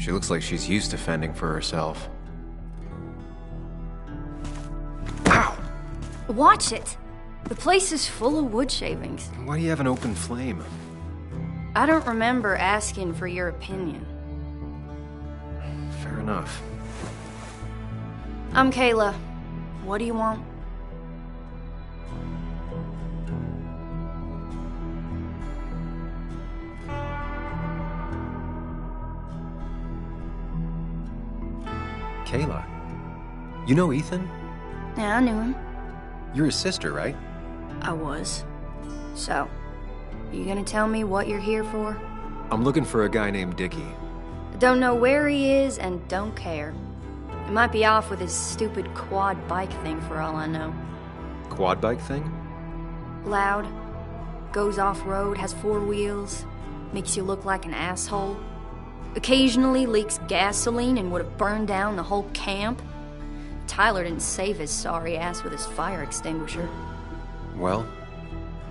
She looks like she's used to fending for herself. Ow! Watch it! The place is full of wood shavings. Why do you have an open flame? I don't remember asking for your opinion. Fair enough. I'm Kayla. What do you want? Kayla. You know Ethan? Yeah, I knew him. You're his sister, right? I was. So, you gonna tell me what you're here for? I'm looking for a guy named Dickie. Don't know where he is and don't care. He might be off with his stupid quad bike thing for all I know. Quad bike thing? Loud, goes off-road, has 4 wheels, makes you look like an asshole. Occasionally leaks gasoline and would have burned down the whole camp. Tyler didn't save his sorry ass with his fire extinguisher. Well,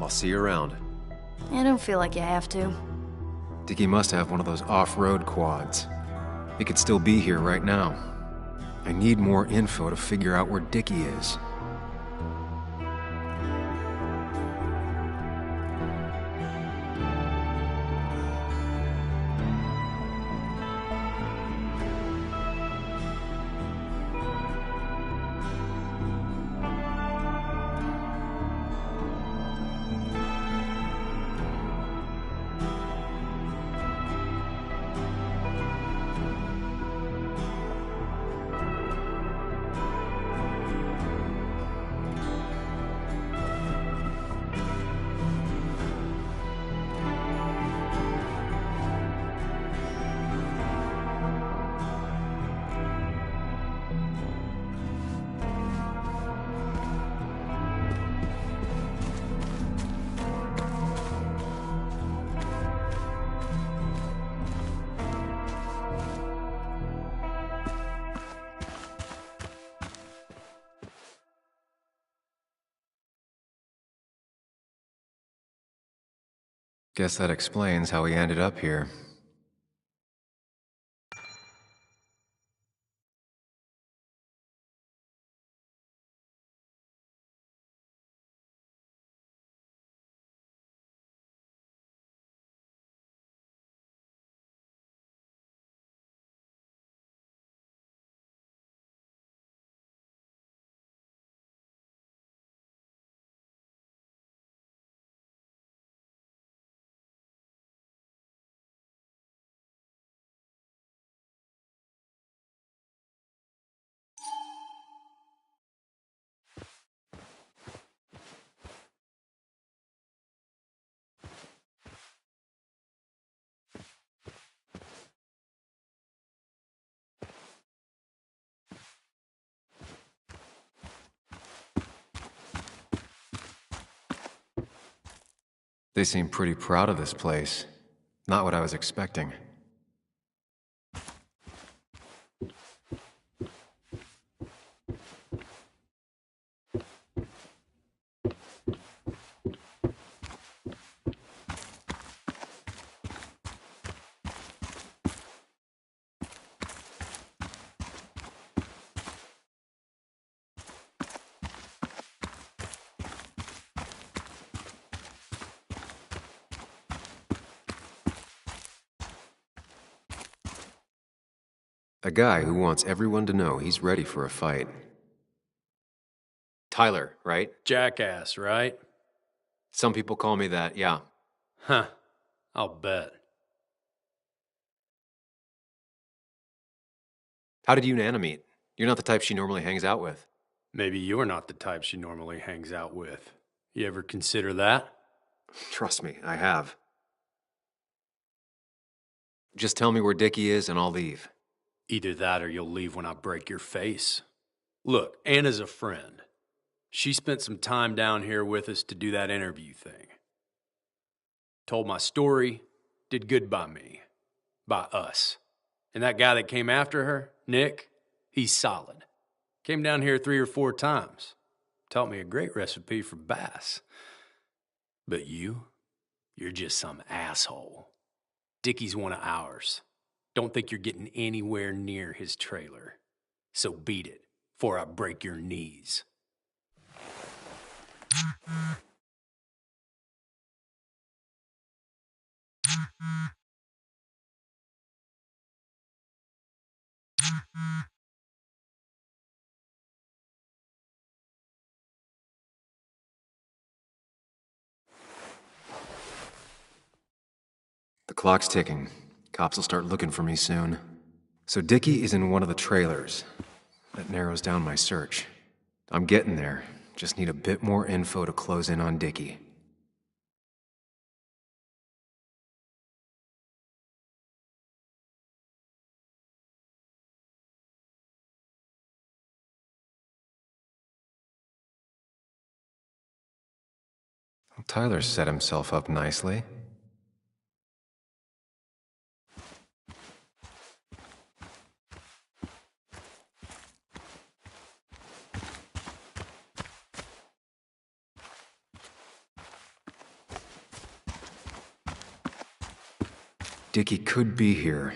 I'll see you around. I don't feel like you have to. Dickie must have one of those off-road quads. He could still be here right now. I need more info to figure out where Dickie is. Guess that explains how he ended up here. They seem pretty proud of this place. Not what I was expecting. A guy who wants everyone to know he's ready for a fight. Tyler, right? Jackass, right? Some people call me that, yeah. Huh. I'll bet. How did you and Anna meet? You're not the type she normally hangs out with. Maybe you're not the type she normally hangs out with. You ever consider that? Trust me, I have. Just tell me where Dickie is and I'll leave. Either that or you'll leave when I break your face. Look, Anna's a friend. She spent some time down here with us to do that interview thing. Told my story, did good by me. By us. And that guy that came after her, Nick, he's solid. Came down here 3 or 4 times. Taught me a great recipe for bass. But you're just some asshole. Dickie's one of ours. Don't think you're getting anywhere near his trailer. So beat it, before I break your knees. The clock's ticking. Cops will start looking for me soon. So Dickie is in one of the trailers. That narrows down my search. I'm getting there. Just need a bit more info to close in on Dickie. Well, Tyler set himself up nicely. Dickie could be here,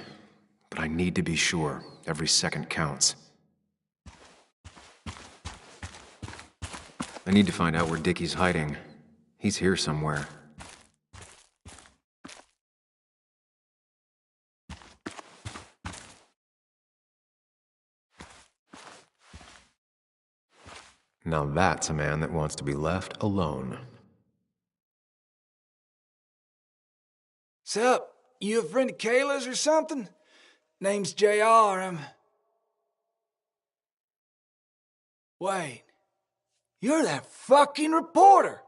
but I need to be sure. Every second counts. I need to find out where Dickie's hiding. He's here somewhere. Now that's a man that wants to be left alone. Sup? You a friend of Kayla's or something? Name's JR, Wait. You're that fucking reporter!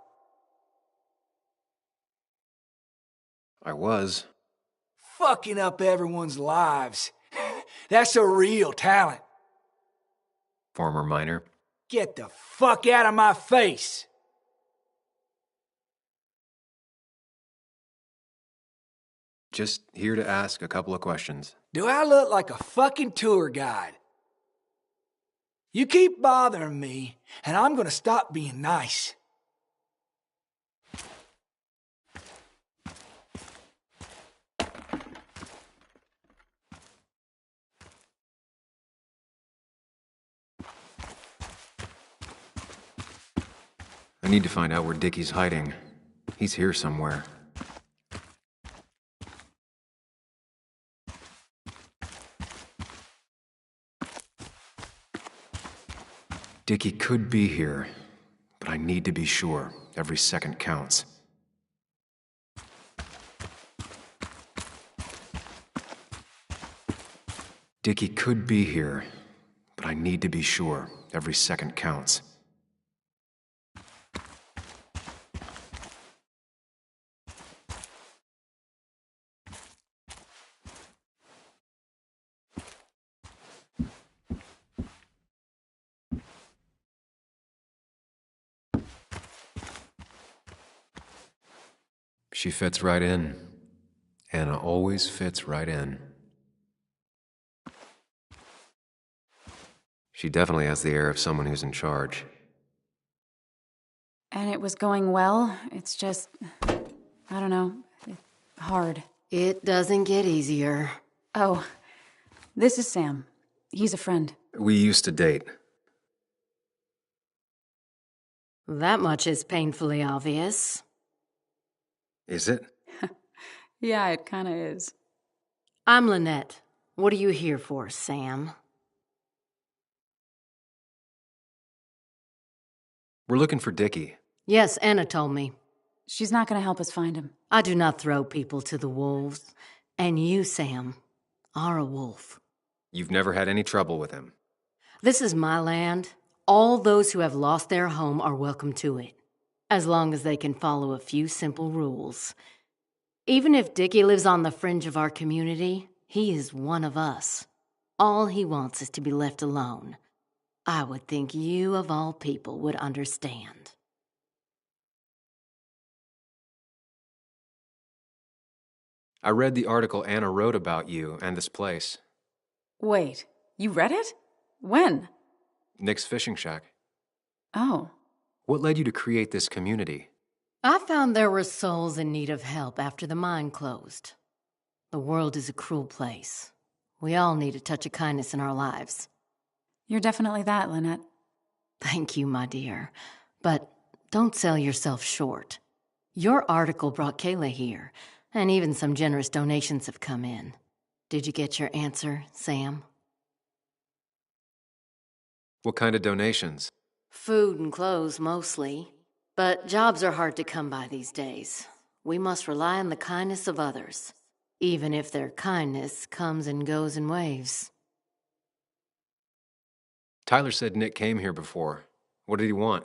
I was. Fucking up everyone's lives. That's a real talent. Former miner. Get the fuck out of my face! Just here to ask a couple of questions. Do I look like a fucking tour guide? You keep bothering me, and I'm gonna stop being nice. I need to find out where Dickie's hiding. He's here somewhere. Dickie could be here, but I need to be sure. Every second counts. Dickie could be here, but I need to be sure. Every second counts. She fits right in. Anna always fits right in. She definitely has the air of someone who's in charge. And it was going well. It's just, I don't know, hard. It doesn't get easier. Oh, this is Sam. He's a friend. We used to date. That much is painfully obvious. Is it? Yeah, it kinda is. I'm Lynette. What are you here for, Sam? We're looking for Dickie. Yes, Anna told me. She's not gonna help us find him. I do not throw people to the wolves. And you, Sam, are a wolf. You've never had any trouble with him. This is my land. All those who have lost their home are welcome to it, as long as they can follow a few simple rules. Even if Dickie lives on the fringe of our community, he is one of us. All he wants is to be left alone. I would think you, of all people, would understand. I read the article Anna wrote about you and this place. Wait, you read it? When? Nick's Fishing Shack. Oh. What led you to create this community? I found there were souls in need of help after the mine closed. The world is a cruel place, We all need a touch of kindness in our lives. You're definitely that, Lynette. Thank you, my dear. But don't sell yourself short. Your article brought Kayla here, and even some generous donations have come in. Did you get your answer, Sam? What kind of donations? Food and clothes, mostly. But jobs are hard to come by these days. We must rely on the kindness of others, even if their kindness comes and goes in waves. Tyler said Nick came here before. What did he want?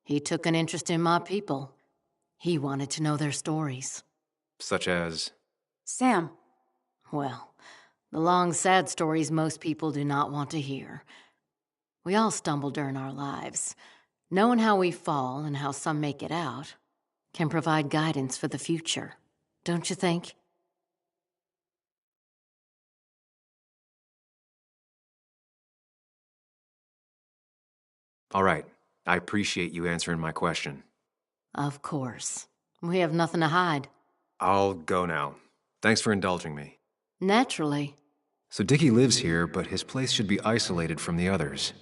He took an interest in my people. He wanted to know their stories. Such as? Sam. Well, the long, sad stories most people do not want to hear. We all stumble during our lives. Knowing how we fall and how some make it out can provide guidance for the future, don't you think? All right. I appreciate you answering my question. Of course. We have nothing to hide. I'll go now. Thanks for indulging me. Naturally. So Dickie lives here, but his place should be isolated from the others.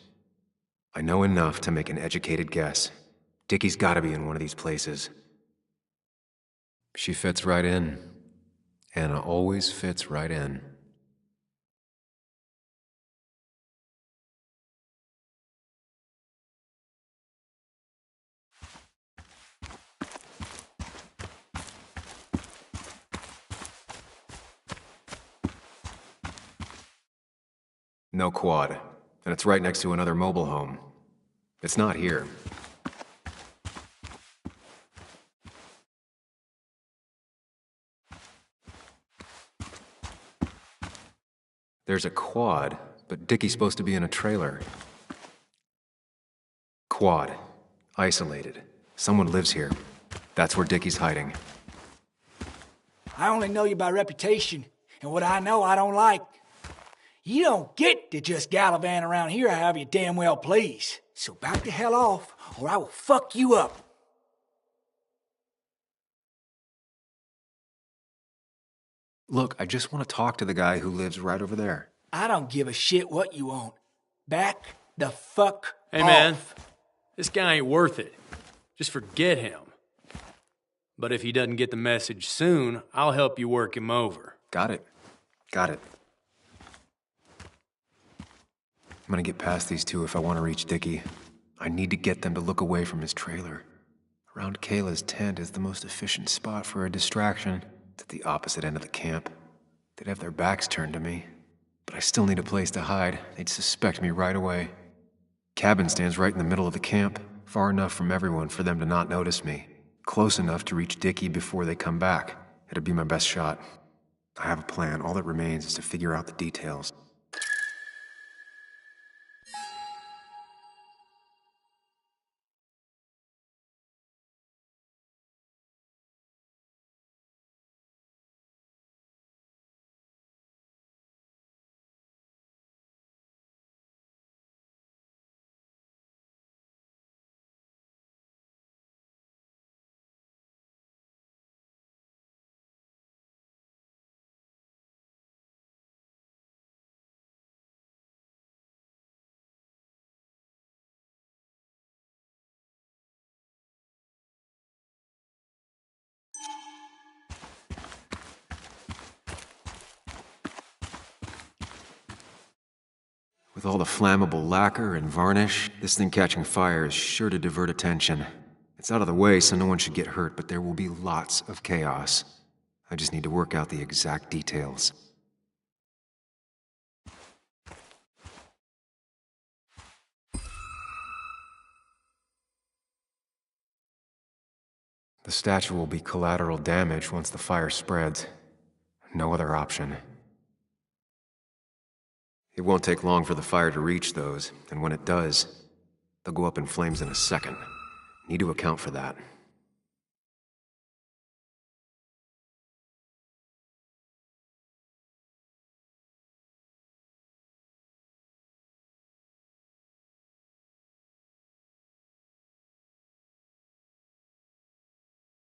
I know enough to make an educated guess. Dickie's gotta be in one of these places. She fits right in. Anna always fits right in. No quad, and it's right next to another mobile home. It's not here. There's a quad, but Dickie's supposed to be in a trailer. Quad. Isolated. Someone lives here. That's where Dickie's hiding. I only know you by reputation, and what I know I don't like. You don't get to just gallivant around here however you damn well please. So back the hell off, or I will fuck you up. Look, I just want to talk to the guy who lives right over there. I don't give a shit what you want. Back the fuck Hey, off. man, this guy ain't worth it. Just forget him. But if he doesn't get the message soon, I'll help you work him over. Got it. Got it. I'm gonna get past these two if I want to reach Dickie. I need to get them to look away from his trailer. Around Kayla's tent is the most efficient spot for a distraction. It's at the opposite end of the camp. They'd have their backs turned to me. But I still need a place to hide. They'd suspect me right away. Cabin stands right in the middle of the camp, far enough from everyone for them to not notice me. Close enough to reach Dickie before they come back. It'd be my best shot. I have a plan. All that remains is to figure out the details. With all the flammable lacquer and varnish, this thing catching fire is sure to divert attention. It's out of the way so no one should get hurt, but there will be lots of chaos. I just need to work out the exact details. The statue will be collateral damage once the fire spreads. No other option. It won't take long for the fire to reach those, and when it does, they'll go up in flames in a second. Need to account for that.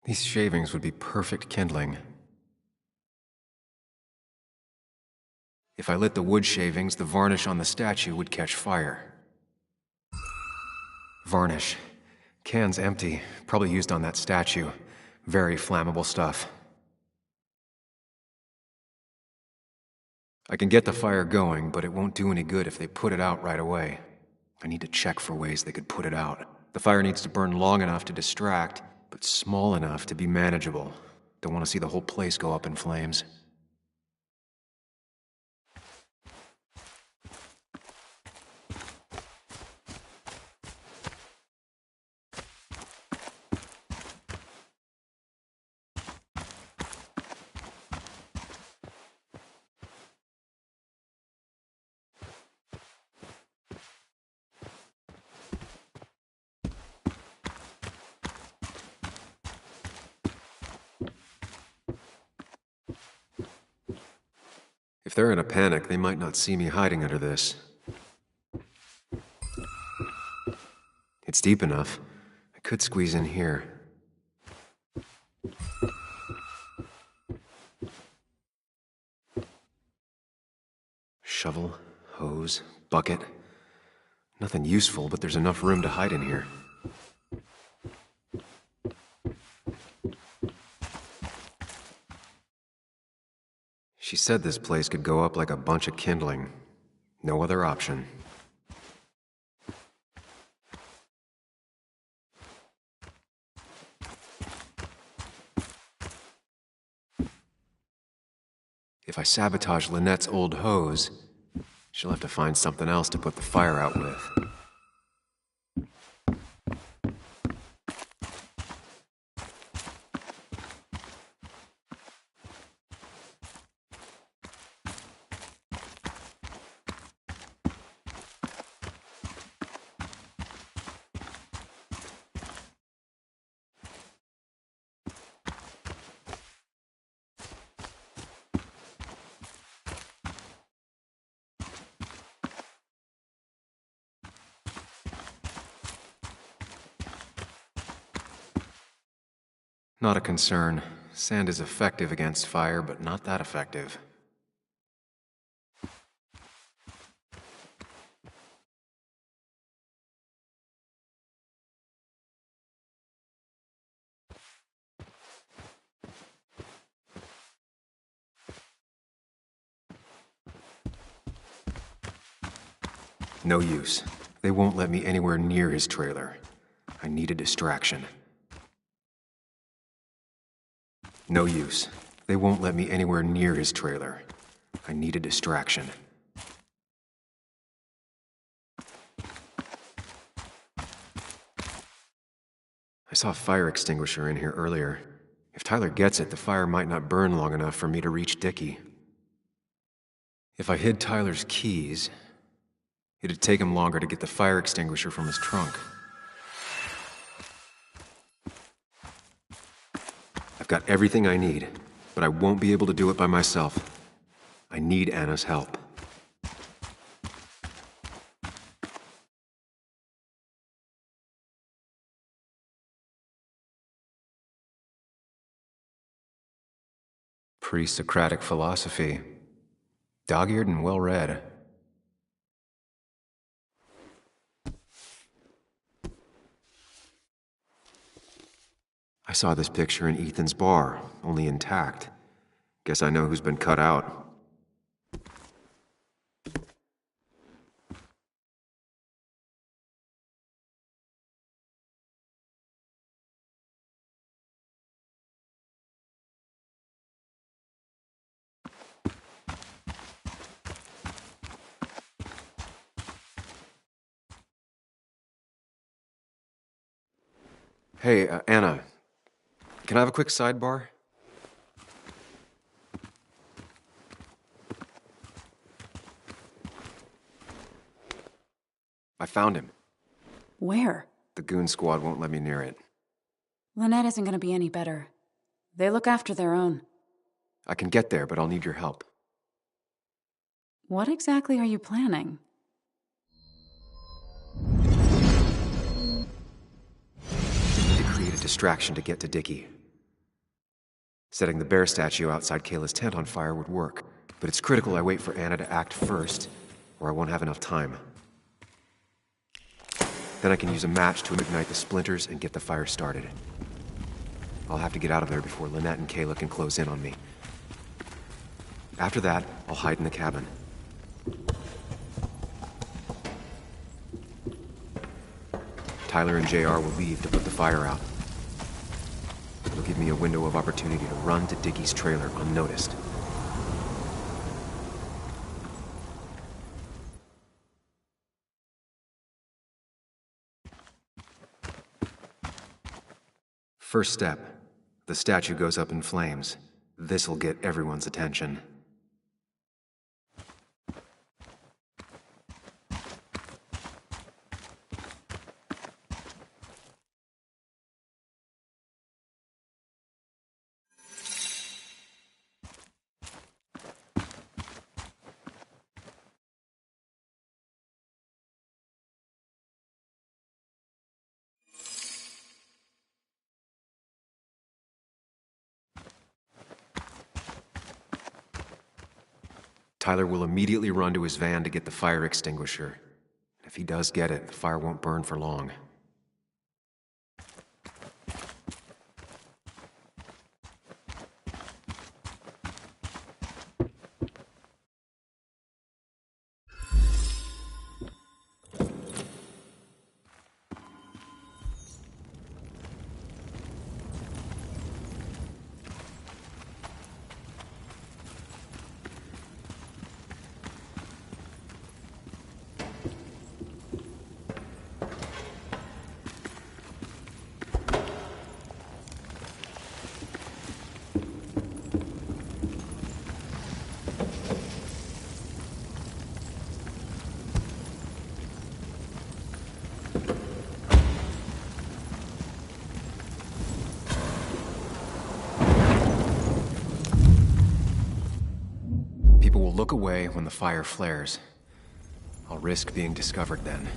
These shavings would be perfect kindling. If I lit the wood shavings, the varnish on the statue would catch fire. Varnish. Can's empty. Probably used on that statue. Very flammable stuff. I can get the fire going, but it won't do any good if they put it out right away. I need to check for ways they could put it out. The fire needs to burn long enough to distract, but small enough to be manageable. Don't want to see the whole place go up in flames. If they're in a panic, they might not see me hiding under this. It's deep enough. I could squeeze in here. Shovel, hose, bucket. Nothing useful, but there's enough room to hide in here. She said this place could go up like a bunch of kindling. No other option. If I sabotage Lynette's old hose, she'll have to find something else to put the fire out with. Not a concern. Sand is effective against fire, but not that effective. No use. They won't let me anywhere near his trailer. I need a distraction. No use. They won't let me anywhere near his trailer. I need a distraction. I saw a fire extinguisher in here earlier. If Tyler gets it, the fire might not burn long enough for me to reach Dickie. If I hid Tyler's keys, it'd take him longer to get the fire extinguisher from his trunk. I've got everything I need, but I won't be able to do it by myself. I need Anna's help. Pre-Socratic philosophy. Dog-eared and well-read. I saw this picture in Ethan's bar, only intact. Guess I know who's been cut out. Hey, Anna. Can I have a quick sidebar? I found him. Where? The goon squad won't let me near it. Lynette isn't gonna be any better. They look after their own. I can get there, but I'll need your help. What exactly are you planning? To create a distraction to get to Dickie. Setting the bear statue outside Kayla's tent on fire would work. But it's critical I wait for Anna to act first, or I won't have enough time. Then I can use a match to ignite the splinters and get the fire started. I'll have to get out of there before Lynette and Kayla can close in on me. After that, I'll hide in the cabin. Tyler and JR will leave to put the fire out. It'll give me a window of opportunity to run to Dickie's trailer unnoticed. First step. The statue goes up in flames. This'll get everyone's attention. Tyler will immediately run to his van to get the fire extinguisher. If he does get it, the fire won't burn for long. People will look away when the fire flares. I'll risk being discovered then.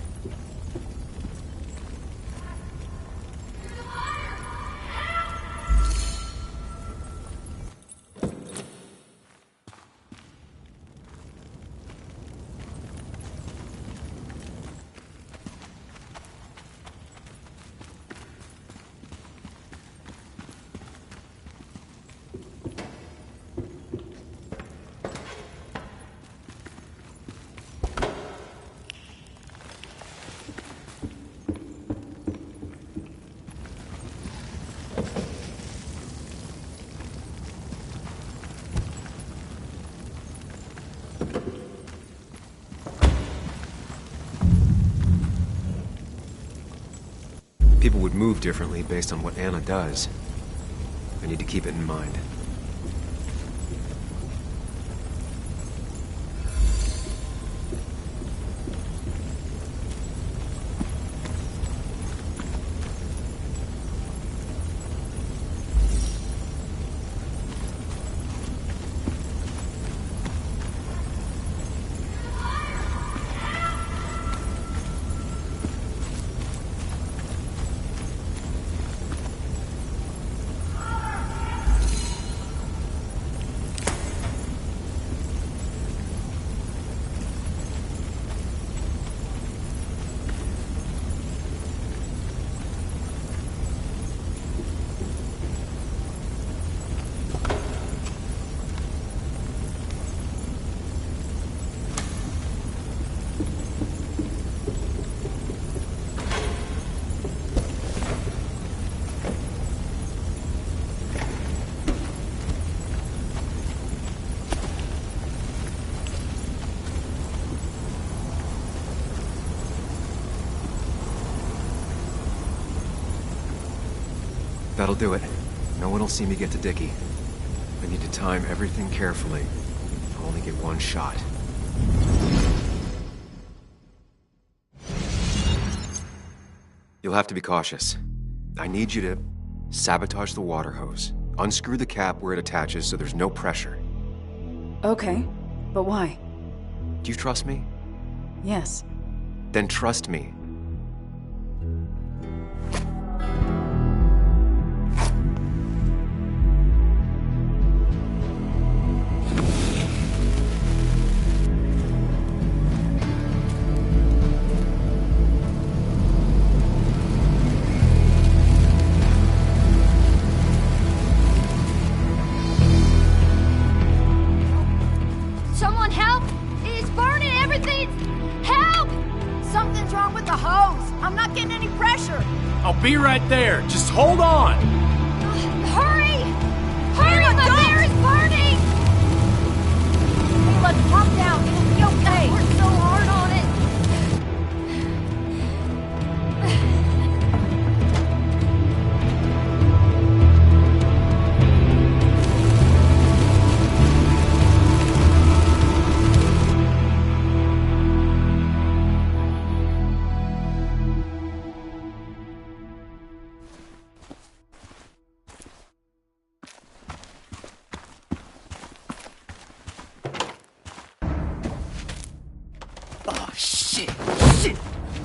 People would move differently based on what Anna does. I need to keep it in mind. That'll do it. No one will see me get to Dickie. I need to time everything carefully. I'll only get one shot. You'll have to be cautious. I need you to sabotage the water hose. Unscrew the cap where it attaches so there's no pressure. Okay, but why? Do you trust me? Yes. Then trust me. right there. Just hold on. Hurry! Hurry! The fire is burning! Hey, let's calm down. It'll be okay. We're so hard on it. Shit!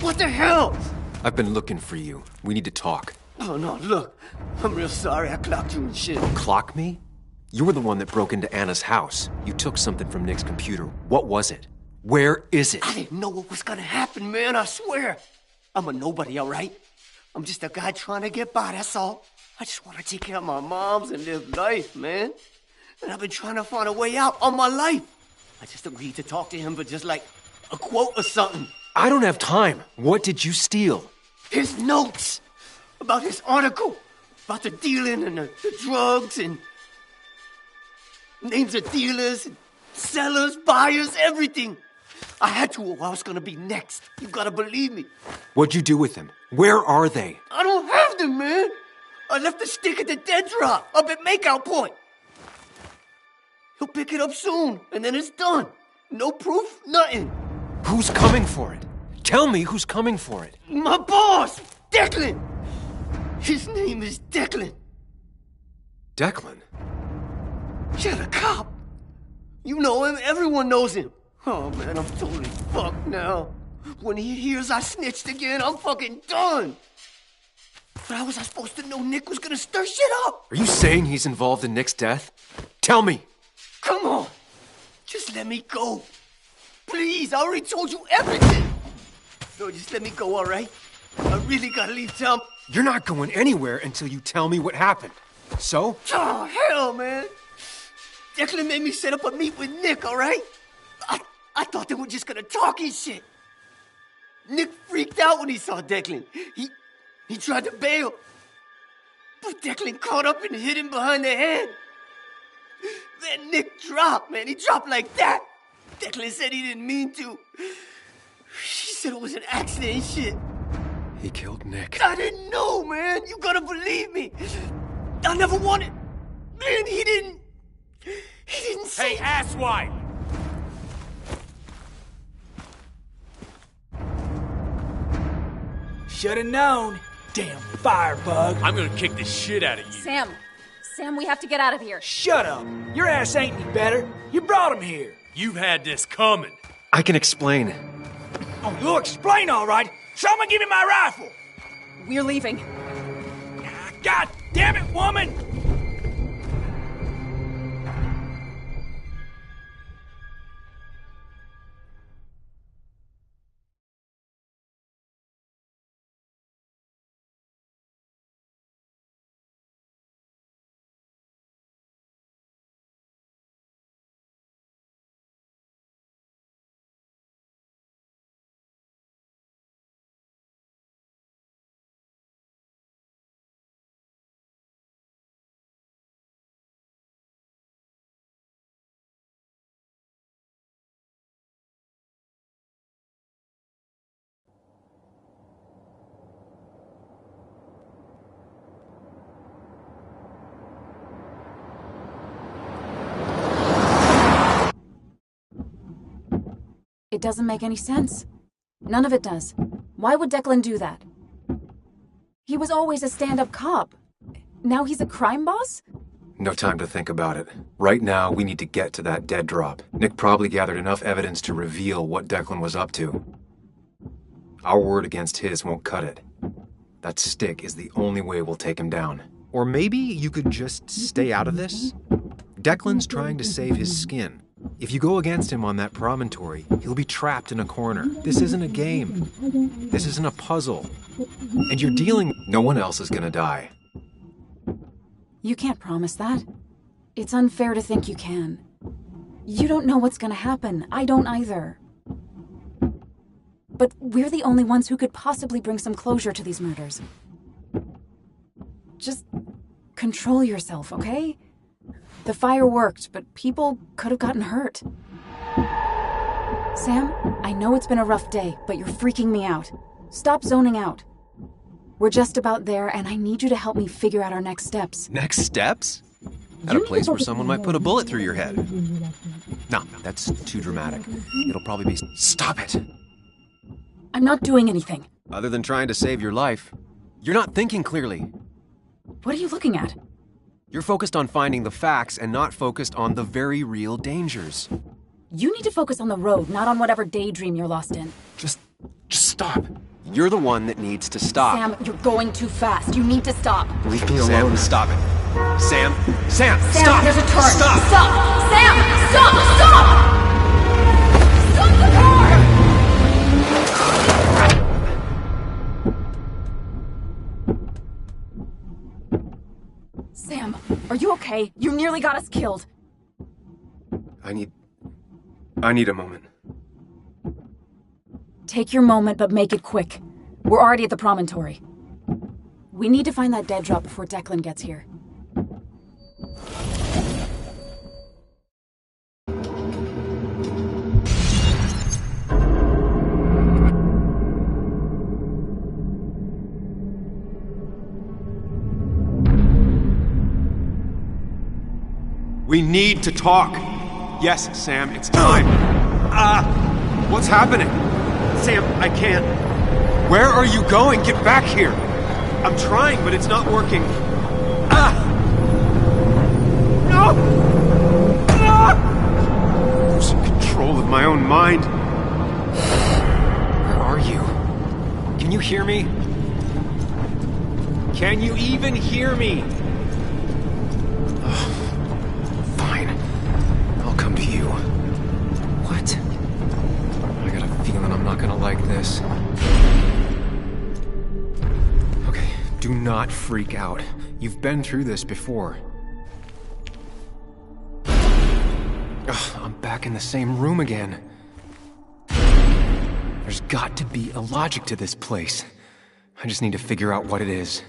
What the hell? I've been looking for you. We need to talk. Oh, no, look. I'm real sorry I clocked you and shit. Clock me? You were the one that broke into Anna's house. You took something from Nick's computer. What was it? Where is it? I didn't know what was gonna happen, man, I swear. I'm a nobody, all right? I'm just a guy trying to get by, that's all. I just want to take care of my moms and live life, man. And I've been trying to find a way out all my life. I just agreed to talk to him for just like a quote or something. I don't have time. What did you steal? His notes about his article, about the dealing and the drugs and names of dealers and sellers, buyers, everything. I had to or I was gonna be next. You gotta believe me. What'd you do with them? Where are they? I don't have them, man. I left the stick at the dead drop up at Makeout Point. He'll pick it up soon, and then it's done. No proof, nothing. Who's coming for it? Tell me who's coming for it. My boss, Declan. His name is Declan. Declan? Yeah, the cop. You know him, everyone knows him. Oh, man, I'm totally fucked now. When he hears I snitched again, I'm fucking done. But how was I supposed to know Nick was gonna stir shit up? Are you saying he's involved in Nick's death? Tell me! Come on. Just let me go. Please, I already told you everything. No, just let me go, all right? I really gotta leave town. You're not going anywhere until you tell me what happened. So? Oh, hell, man. Declan made me set up a meet with Nick, all right? I thought they were just gonna talk and shit. Nick freaked out when he saw Declan. He tried to bail. But Declan caught up and hit him behind the head. Then Nick dropped, man. He dropped like that. Declan said he didn't mean to. She said it was an accident and shit. He killed Nick. I didn't know, man. You gotta believe me. I never wanted. Man, he didn't say. Hey, asswipe! Should've known. Damn firebug. I'm gonna kick the shit out of you. Sam, we have to get out of here. Shut up. Your ass ain't any better. You brought him here. You've had this coming. I can explain. Oh, you'll explain all right. Someone give me my rifle. We're leaving. God damn it, woman! It doesn't make any sense. None of it does. Why would Declan do that? He was always a stand-up cop. Now he's a crime boss? No time to think about it. Right now, we need to get to that dead drop. Nick probably gathered enough evidence to reveal what Declan was up to. Our word against his won't cut it. That stick is the only way we'll take him down. Or maybe you could just stay out of this? Declan's trying to save his skin. If you go against him on that promontory, he'll be trapped in a corner. This isn't a game. This isn't a puzzle. And you're dealing... No one else is gonna die. You can't promise that. It's unfair to think you can. You don't know what's gonna happen. I don't either. But we're the only ones who could possibly bring some closure to these murders. Just control yourself, okay? The fire worked, but people could have gotten hurt. Sam, I know it's been a rough day, but you're freaking me out. Stop zoning out. We're just about there, and I need you to help me figure out our next steps. Next steps? At a place where someone might put a bullet through your head. No, that's too dramatic. It'll probably be... Stop it! I'm not doing anything. Other than trying to save your life, you're not thinking clearly. What are you looking at? You're focused on finding the facts and not focused on the very real dangers. You need to focus on the road, not on whatever daydream you're lost in. Just stop. You're the one that needs to stop. Sam, you're going too fast. You need to stop. Leave me alone. Sam, stop it. Sam, Sam, stop! There's a turn. Stop! Stop! Sam, stop! Stop the car! Sam, are you okay? You nearly got us killed. I need a moment. Take your moment, but make it quick. We're already at the promontory. We need to find that dead drop before Declan gets here. We need to talk. Yes, Sam, it's time. What's happening? Sam, I can't. Where are you going? Get back here. I'm trying, but it's not working. No! Losing control of my own mind. Where are you? Can you hear me? Can you even hear me? Fine. I'll come to you. What? I got a feeling I'm not gonna like this. Okay, do not freak out. You've been through this before. Ugh, I'm back in the same room again. There's got to be a logic to this place. I just need to figure out what it is.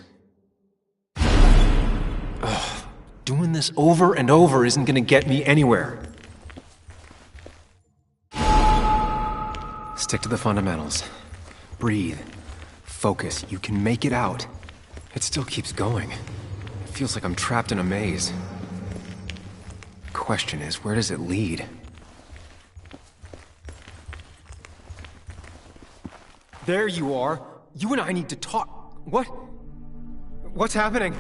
Ugh, doing this over and over isn't gonna get me anywhere. Stick to the fundamentals. Breathe. Focus. You can make it out. It still keeps going. It feels like I'm trapped in a maze. The question is, where does it lead? There you are. You and I need to talk. What? What's happening?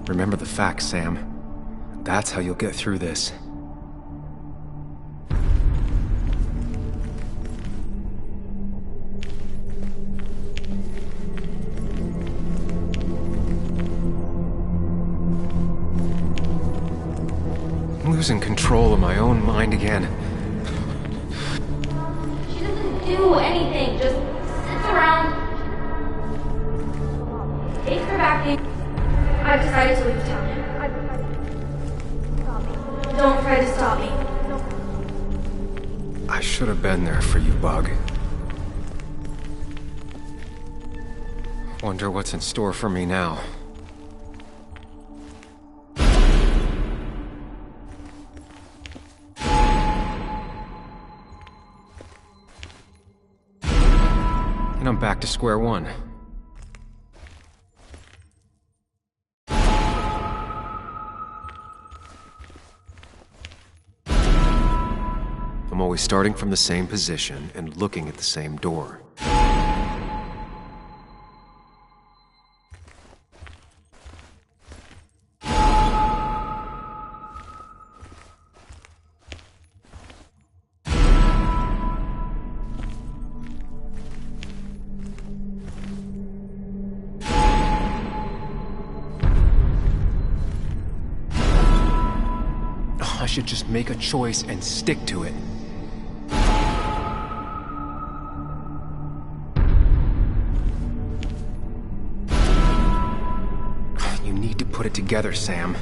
Remember the facts, Sam. That's how you'll get through this. I'm losing control of my own mind again. She doesn't do anything, just sits around. Takes her back in. I've decided to leave town. Don't try to stop me. I should have been there for you, Bug. Wonder what's in store for me now. And I'm back to square one. I'm always starting from the same position and looking at the same door. I should just make a choice and stick to it. You need to put it together, Sam.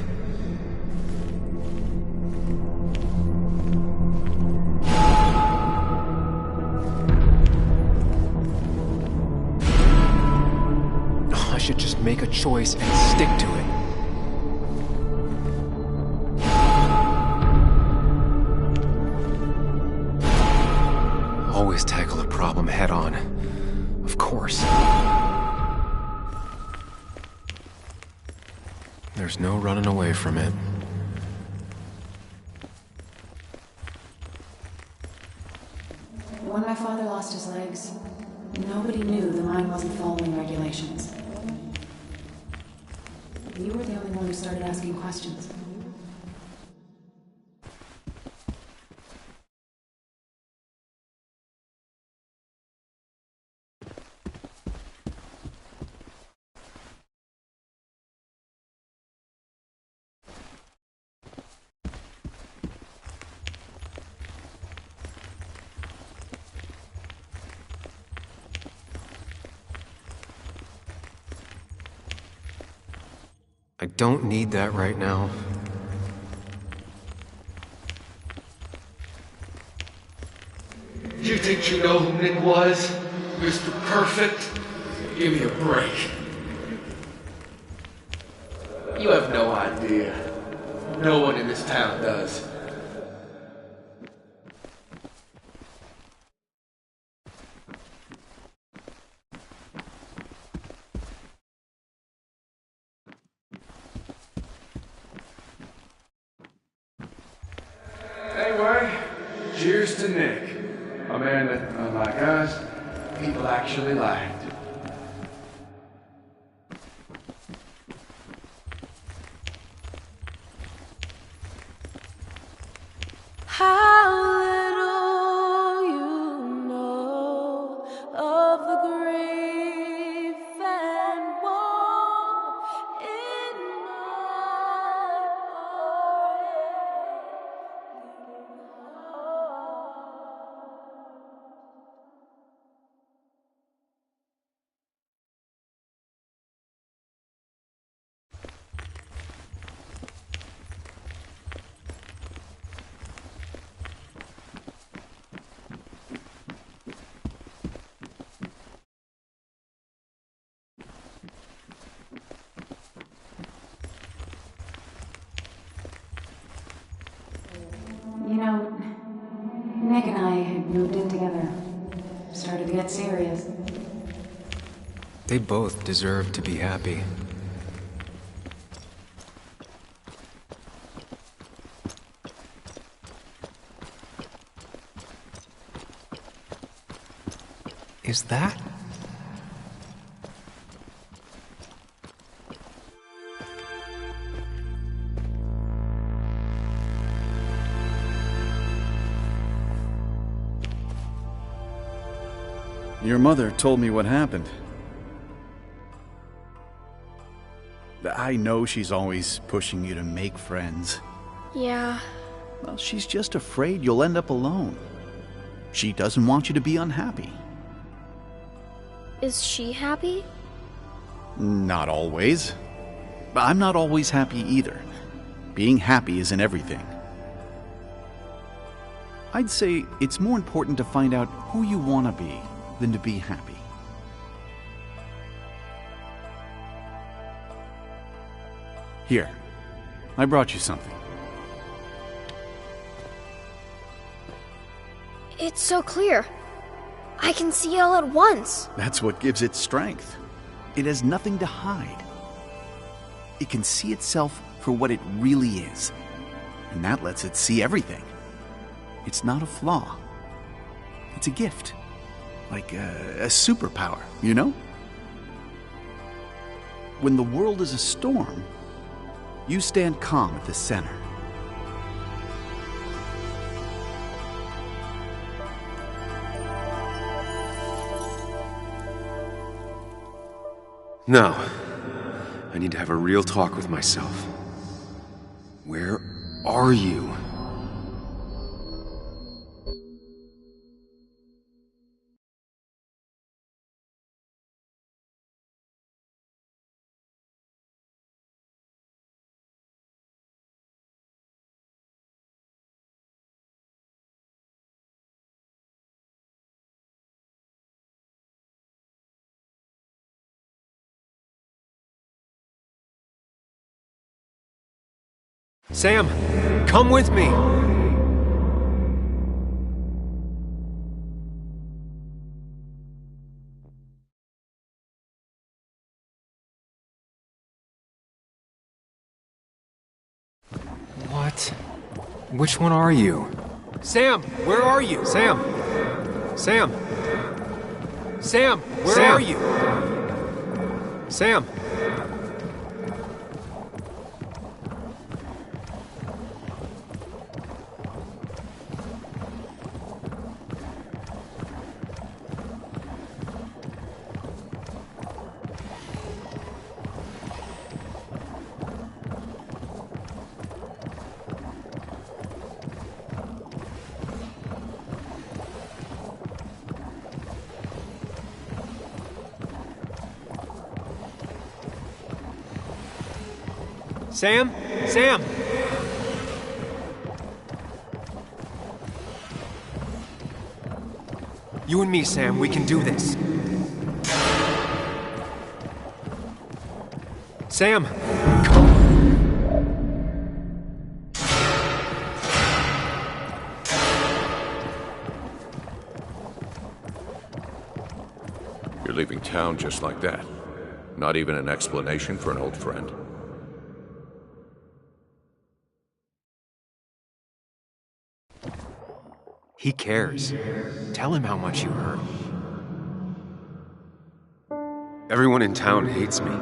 should just make a choice and stick to it. Always tackle a problem head on. Of course. There's no running away from it. When my father lost his legs, nobody knew the mine wasn't following regulations. You were the only one who started asking questions. I don't need that right now. You think you know who Nick was? Mr. Perfect? Give me a break. You have no idea. No one in this town does. Anyway, cheers to Nick. A man that, unlike us, people actually liked. How little you know of the grief and woe in my You know, Nick and I had moved in together. Started to get serious. They both deserve to be happy. Is that? Your mother told me what happened. I know she's always pushing you to make friends. Yeah. Well, she's just afraid you'll end up alone. She doesn't want you to be unhappy. Is she happy? Not always. I'm not always happy either. Being happy isn't everything. I'd say it's more important to find out who you want to be than to be happy. Here, I brought you something. It's so clear. I can see it all at once. That's what gives it strength. It has nothing to hide. It can see itself for what it really is, and that lets it see everything. It's not a flaw. It's a gift. Like a superpower, you know? When the world is a storm, you stand calm at the center. Now, I need to have a real talk with myself. Where are you? Sam, come with me! What? Which one are you? Sam, where are you? Sam! Sam! Sam, where are you? Sam! Sam? Sam! You and me, Sam, we can do this. Sam! Come! You're leaving town just like that. Not even an explanation for an old friend. He cares. Tell him how much you hurt. Everyone in town hates me.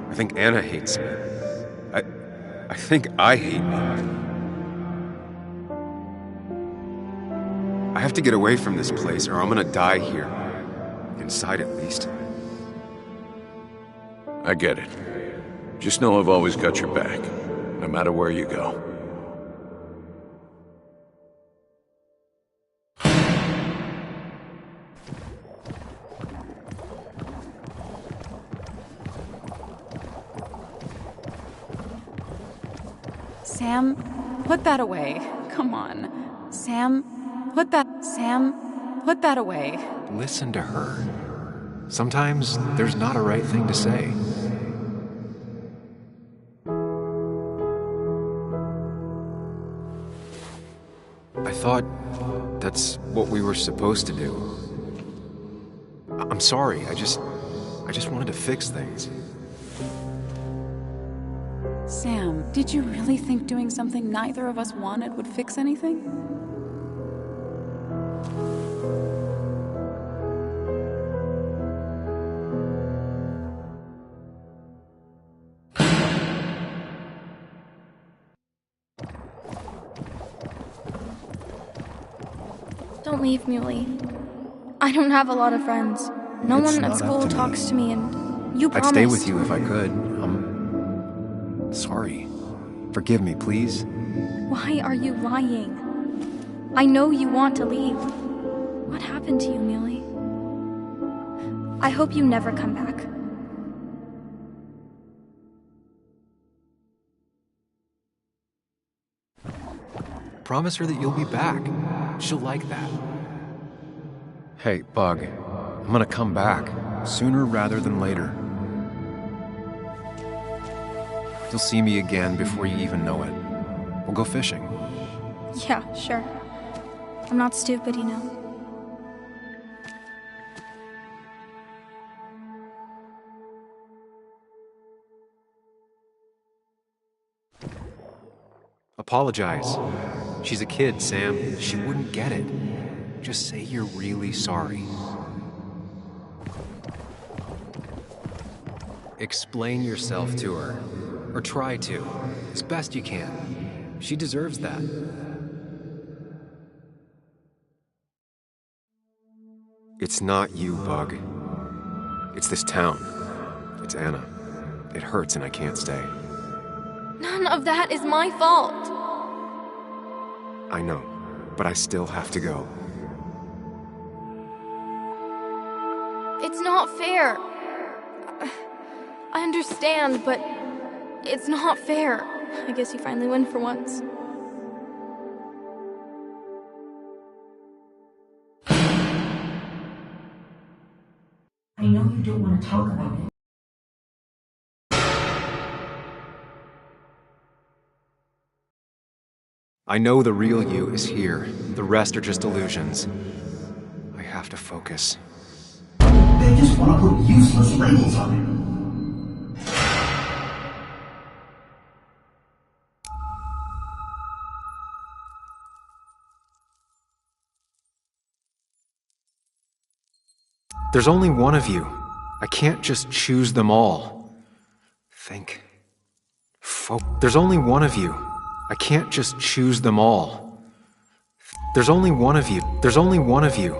I think Anna hates me. I think I hate me. I have to get away from this place or I'm gonna die here. Inside at least. I get it. Just know I've always got your back, no matter where you go. Sam, put that away. Come on. Sam, put that away. Listen to her. Sometimes there's not a right thing to say. I thought that's what we were supposed to do. I'm sorry, I just wanted to fix things. Sam, did you really think doing something neither of us wanted would fix anything? Don't leave, Muley. I don't have a lot of friends. No It's one not at up school to me. talks to me, and you I'd promised. stay with you if I could. I'm sorry. Forgive me, please. Why are you lying? I know you want to leave. What happened to you, Muley? I hope you never come back. Promise her that you'll be back. She'll like that. Hey, Bug. I'm gonna come back. Sooner rather than later. You'll see me again before you even know it. We'll go fishing. Yeah, sure. I'm not stupid, you know. Apologize. She's a kid, Sam. She wouldn't get it. Just say you're really sorry. Explain yourself to her. Or try to. As best you can. She deserves that. It's not you, Bug. It's this town. It's Anna. It hurts and I can't stay. None of that is my fault. I know, but I still have to go. It's not fair. I understand, but it's not fair. I guess you finally win for once. I know you don't want to talk about it. I know the real you is here. The rest are just illusions. I have to focus. They just want to put useless labels on him. There's only one of you. I can't just choose them all. Think. There's only one of you. I can't just choose them all. There's only one of you. There's only one of you.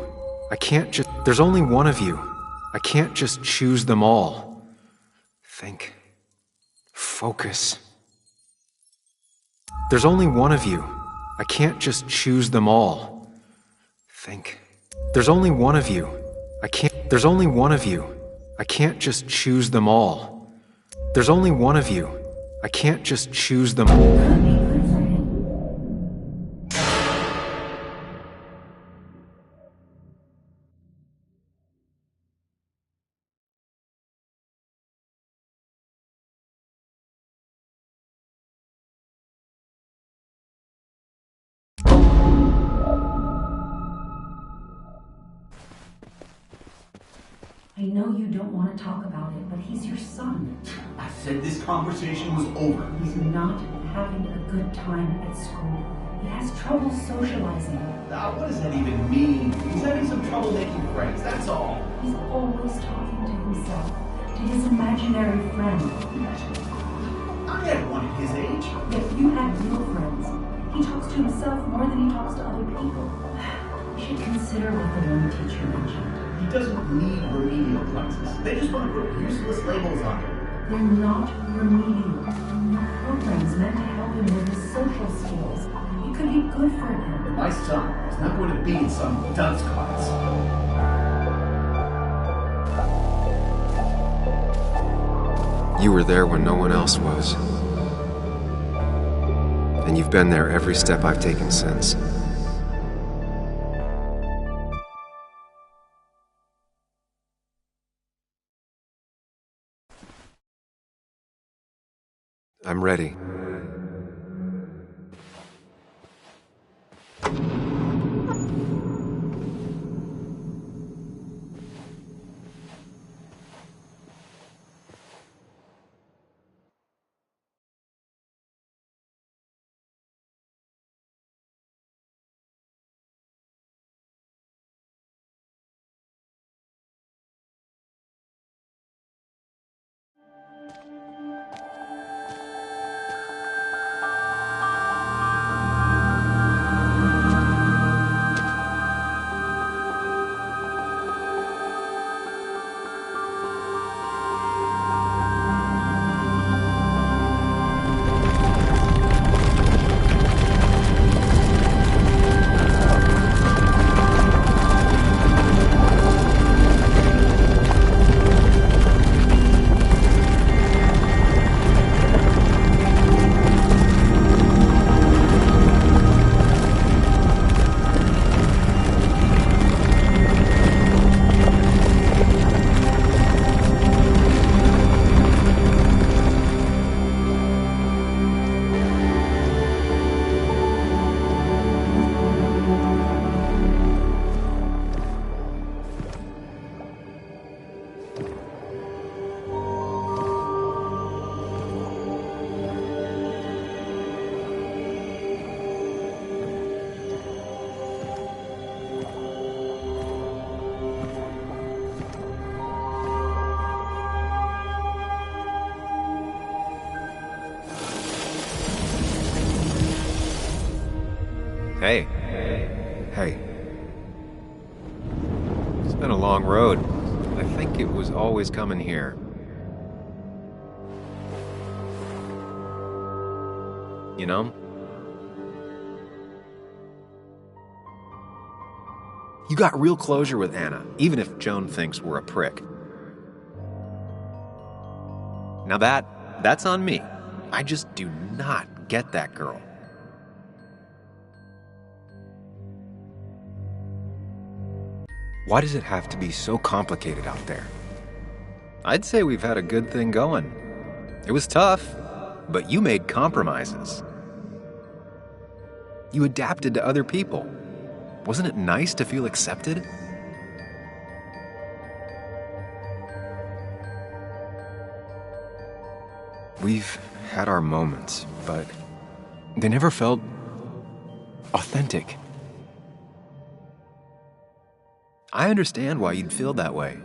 I can't just. There's only one of you. I can't just choose them all. Think. Focus. There's only one of you. I can't just choose them all. Think. There's only one of you. I can't. There's only one of you. I can't just choose them all. There's only one of you. I can't just choose them all. I know you don't want to talk about it, but he's your son. I said this conversation was over. He's not having a good time at school. He has trouble socializing. What does that even mean? He's having some trouble making friends, that's all. He's always talking to himself, to his imaginary friend. I had one at his age. If you had real friends, he talks to himself more than he talks to other people. You should consider what the one teacher mentioned. He doesn't need remedial classes. They just want to put useless labels on him. They're not remedial. They're programs meant to help him with his social skills. It could be good for him. My son is not going to be in some dunce class. You were there when no one else was. And you've been there every step I've taken since. I'm ready. Hey. Hey. It's been a long road. I think it was always coming here. You know? You got real closure with Anna, even if Joan thinks we're a prick. Now that's on me. I just do not get that girl. Why does it have to be so complicated out there? I'd say we've had a good thing going. It was tough, but you made compromises. You adapted to other people. Wasn't it nice to feel accepted? We've had our moments, but they never felt authentic. I understand why you'd feel that way.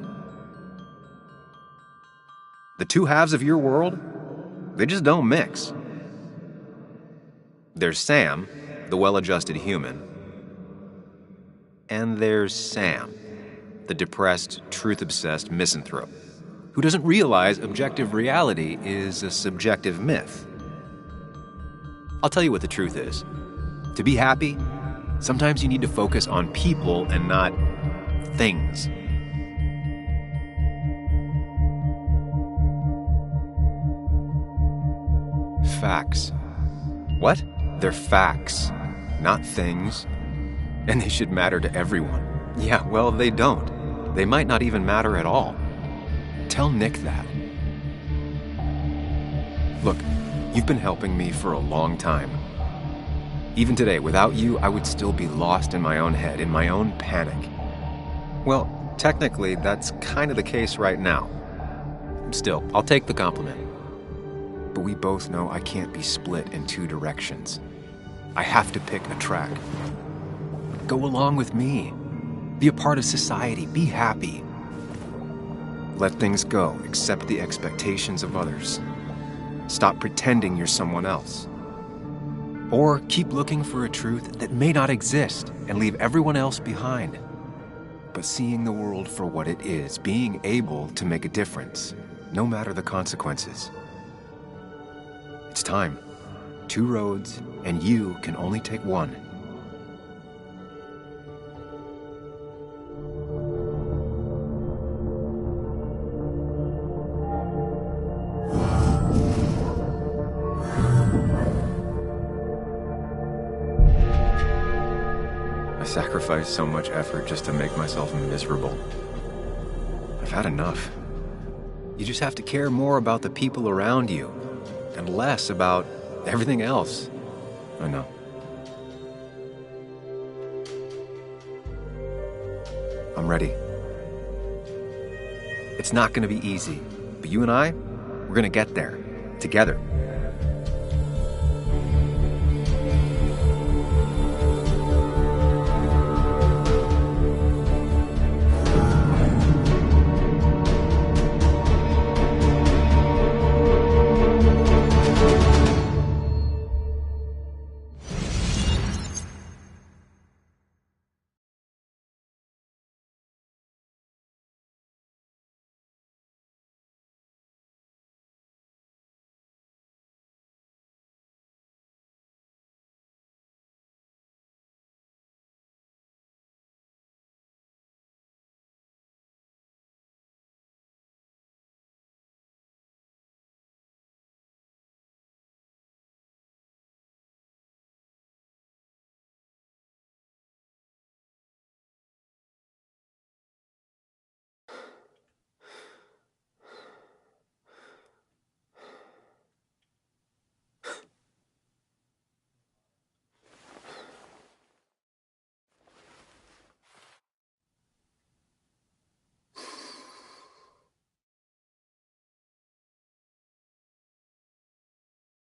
The two halves of your world, they just don't mix. There's Sam, the well-adjusted human, and there's Sam, the depressed, truth-obsessed misanthrope, who doesn't realize objective reality is a subjective myth. I'll tell you what the truth is. To be happy, sometimes you need to focus on people and not things. Facts. What? They're facts, not things. And they should matter to everyone. Yeah, well, they don't. They might not even matter at all. Tell Nick that. Look, you've been helping me for a long time. Even today, without you, I would still be lost in my own head, in my own panic. Well, technically, that's kind of the case right now. Still, I'll take the compliment. But we both know I can't be split in two directions. I have to pick a track. Go along with me. Be a part of society. Be happy. Let things go. Accept the expectations of others. Stop pretending you're someone else. Or keep looking for a truth that may not exist and leave everyone else behind. But seeing the world for what it is, being able to make a difference, no matter the consequences. It's time. 2 roads, and you can only take one. I sacrificed so much effort just to make myself miserable. I've had enough. You just have to care more about the people around you, and less about everything else. I know. I'm ready. It's not gonna be easy, but you and I, we're gonna get there. Together.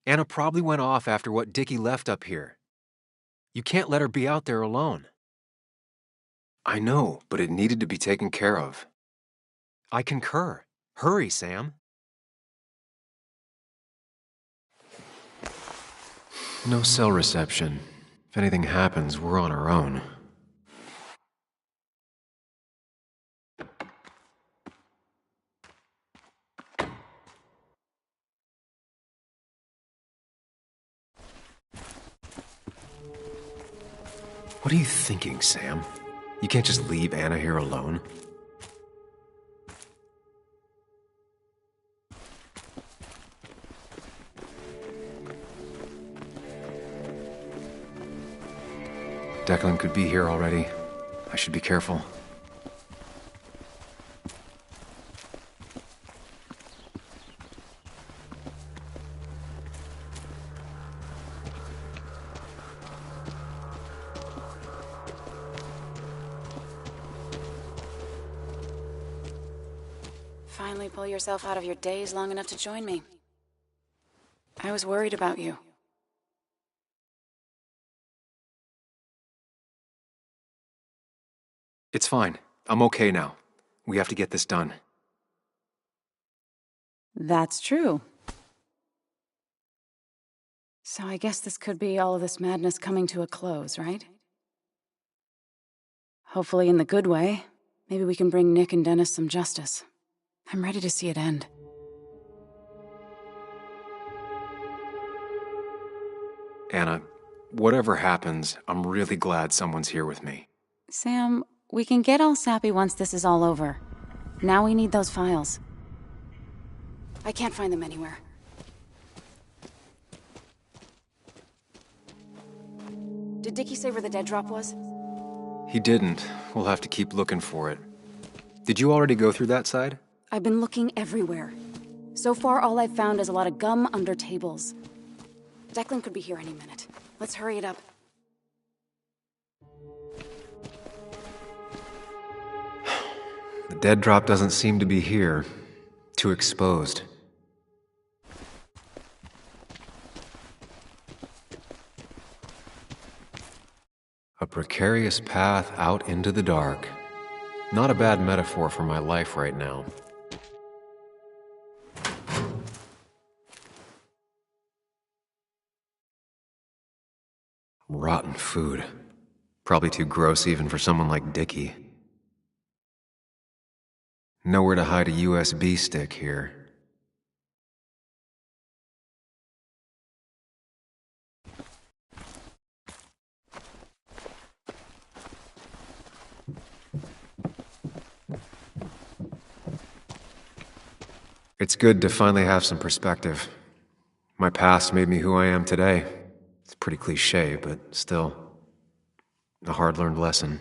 Anna probably went off after what Dickie left up here. You can't let her be out there alone. I know, but it needed to be taken care of. I concur. Hurry, Sam. No cell reception. If anything happens, we're on our own. What are you thinking, Sam? You can't just leave Anna here alone. Declan could be here already. I should be careful. Finally pull yourself out of your daze long enough to join me. I was worried about you. It's fine. I'm okay now. We have to get this done. That's true. So I guess this could be all of this madness coming to a close, right? Hopefully in the good way. Maybe we can bring Nick and Dennis some justice. I'm ready to see it end. Anna, whatever happens, I'm really glad someone's here with me. Sam, we can get all sappy once this is all over. Now we need those files. I can't find them anywhere. Did Dickie say where the dead drop was? He didn't. We'll have to keep looking for it. Did you already go through that side? I've been looking everywhere. So far, all I've found is a lot of gum under tables. Declan could be here any minute. Let's hurry it up. The dead drop doesn't seem to be here. Too exposed. A precarious path out into the dark. Not a bad metaphor for my life right now. Rotten food. Probably too gross even for someone like Dickie. Nowhere to hide a USB stick here. It's good to finally have some perspective. My past made me who I am today. It's pretty cliché, but still, a hard-learned lesson.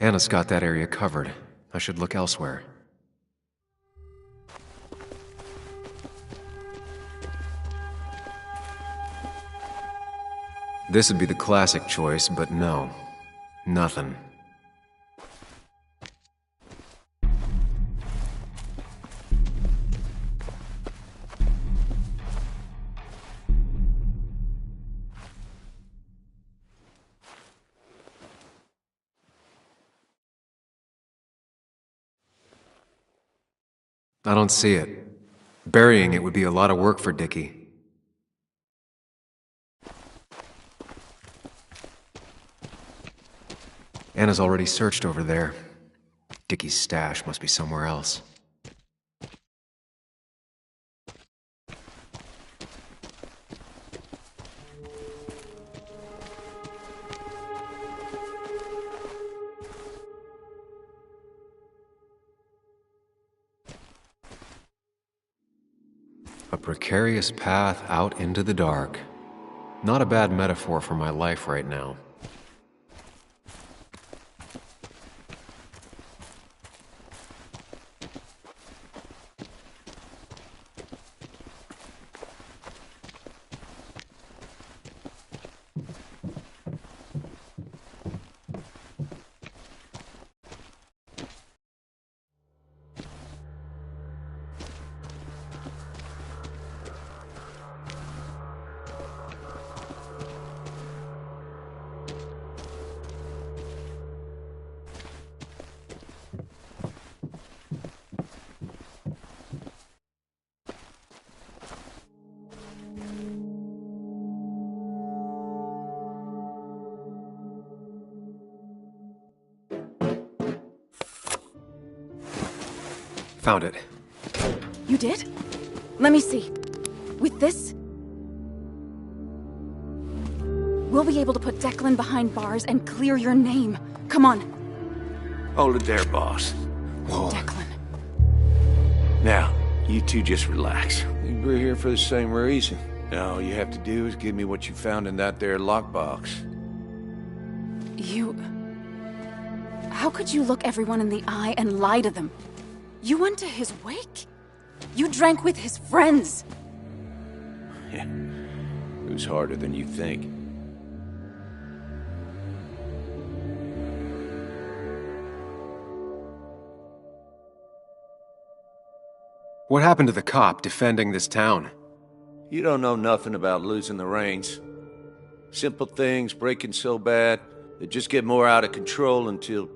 Anna's got that area covered. I should look elsewhere. This would be the classic choice, but no. Nothing. I don't see it. Burying it would be a lot of work for Dickie. Anna's already searched over there. Dickie's stash must be somewhere else. A precarious path out into the dark. Not a bad metaphor for my life right now. Found it. You did? Let me see. With this, we'll be able to put Declan behind bars and clear your name. Come on. Hold it there, boss. Whoa. Declan. Now, you two just relax. We're here for the same reason. All you have to do is give me what you found in that there lockbox. You... How could you look everyone in the eye and lie to them? You went to his wake? You drank with his friends! Yeah, it was harder than you think. What happened to the cop defending this town? You don't know nothing about losing the reins. Simple things breaking so bad, they just get more out of control until...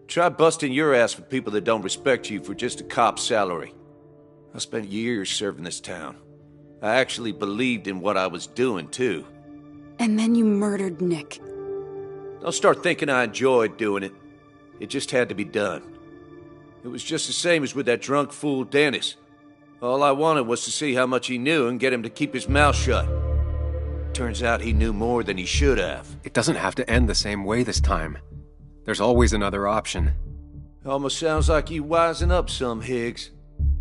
Try busting your ass for people that don't respect you for just a cop's salary. I spent years serving this town. I actually believed in what I was doing, too. And then you murdered Nick. Don't start thinking I enjoyed doing it. It just had to be done. It was just the same as with that drunk fool Dennis. All I wanted was to see how much he knew and get him to keep his mouth shut. Turns out he knew more than he should have. It doesn't have to end the same way this time. There's always another option. Almost sounds like you wising up some, Higgs.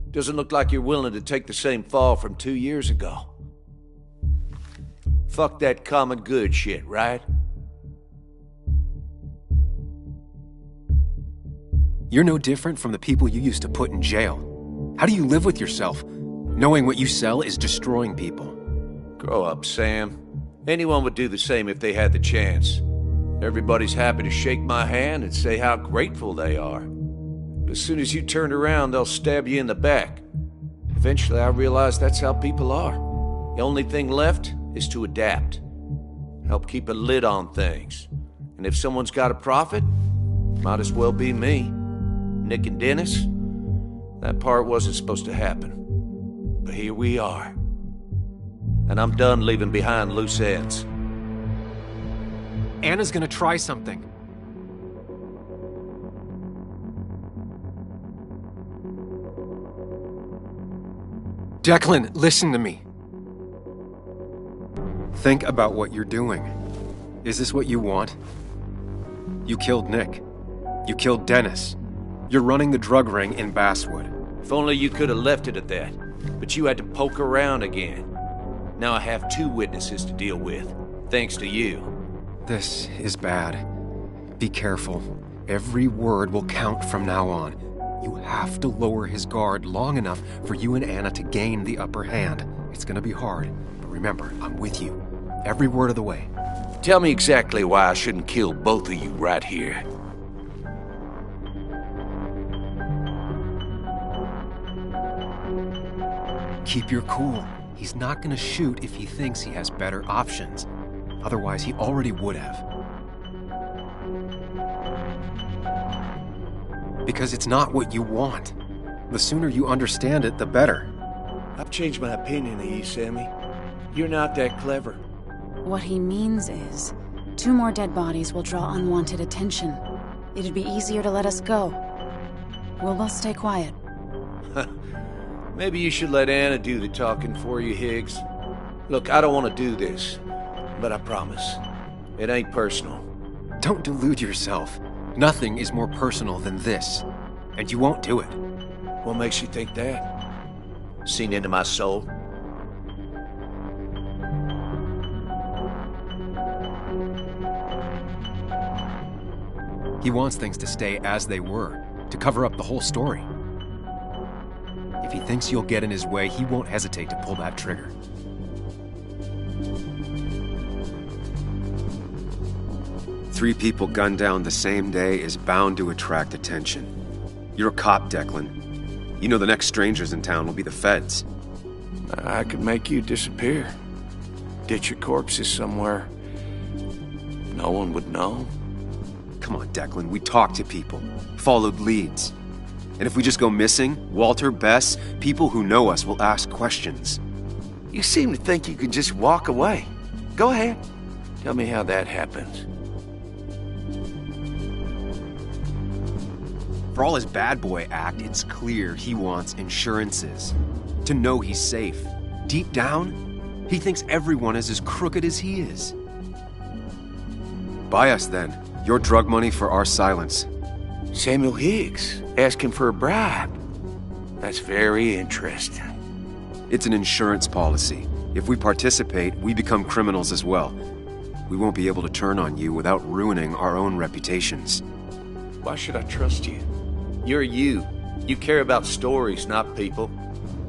Doesn't look like you're willing to take the same fall from 2 years ago. Fuck that common good shit, right? You're no different from the people you used to put in jail. How do you live with yourself, knowing what you sell is destroying people? Grow up, Sam. Anyone would do the same if they had the chance. Everybody's happy to shake my hand and say how grateful they are. But as soon as you turn around, they'll stab you in the back. Eventually, I realized that's how people are. The only thing left is to adapt. Help keep a lid on things. And if someone's got a profit, might as well be me. Nick and Dennis, that part wasn't supposed to happen. But here we are. And I'm done leaving behind loose ends. Anna's gonna try something. Declan, listen to me. Think about what you're doing. Is this what you want? You killed Nick. You killed Dennis. You're running the drug ring in Basswood. If only you could have left it at that. But you had to poke around again. Now I have 2 witnesses to deal with, thanks to you. This is bad. Be careful. Every word will count from now on. You have to lower his guard long enough for you and Anna to gain the upper hand. It's gonna be hard, but remember, I'm with you. Every word of the way. Tell me exactly why I shouldn't kill both of you right here. Keep your cool. He's not gonna shoot if he thinks he has better options. Otherwise, he already would have. Because it's not what you want. The sooner you understand it, the better. I've changed my opinion of you, Sammy. You're not that clever. What he means is, 2 more dead bodies will draw unwanted attention. It'd be easier to let us go. We'll both stay quiet. Maybe you should let Anna do the talking for you, Higgs. Look, I don't want to do this, but I promise, it ain't personal. Don't delude yourself. Nothing is more personal than this, and you won't do it. What makes you think that? Seen into my soul? He wants things to stay as they were, to cover up the whole story. If he thinks you'll get in his way, he won't hesitate to pull that trigger. Three people gunned down the same day is bound to attract attention. You're a cop, Declan. You know the next strangers in town will be the feds. I could make you disappear. Ditch your corpses somewhere. No one would know. Come on, Declan, we talked to people, followed leads. And if we just go missing, Walter, Bess, people who know us will ask questions. You seem to think you can just walk away. Go ahead. Tell me how that happens. For all his bad boy act, it's clear he wants insurances. To know he's safe. Deep down, he thinks everyone is as crooked as he is. Buy us then. Your drug money for our silence. Samuel Higgs, asking for a bribe. That's very interesting. It's an insurance policy. If we participate, we become criminals as well. We won't be able to turn on you without ruining our own reputations. Why should I trust you? You're you. You care about stories, not people.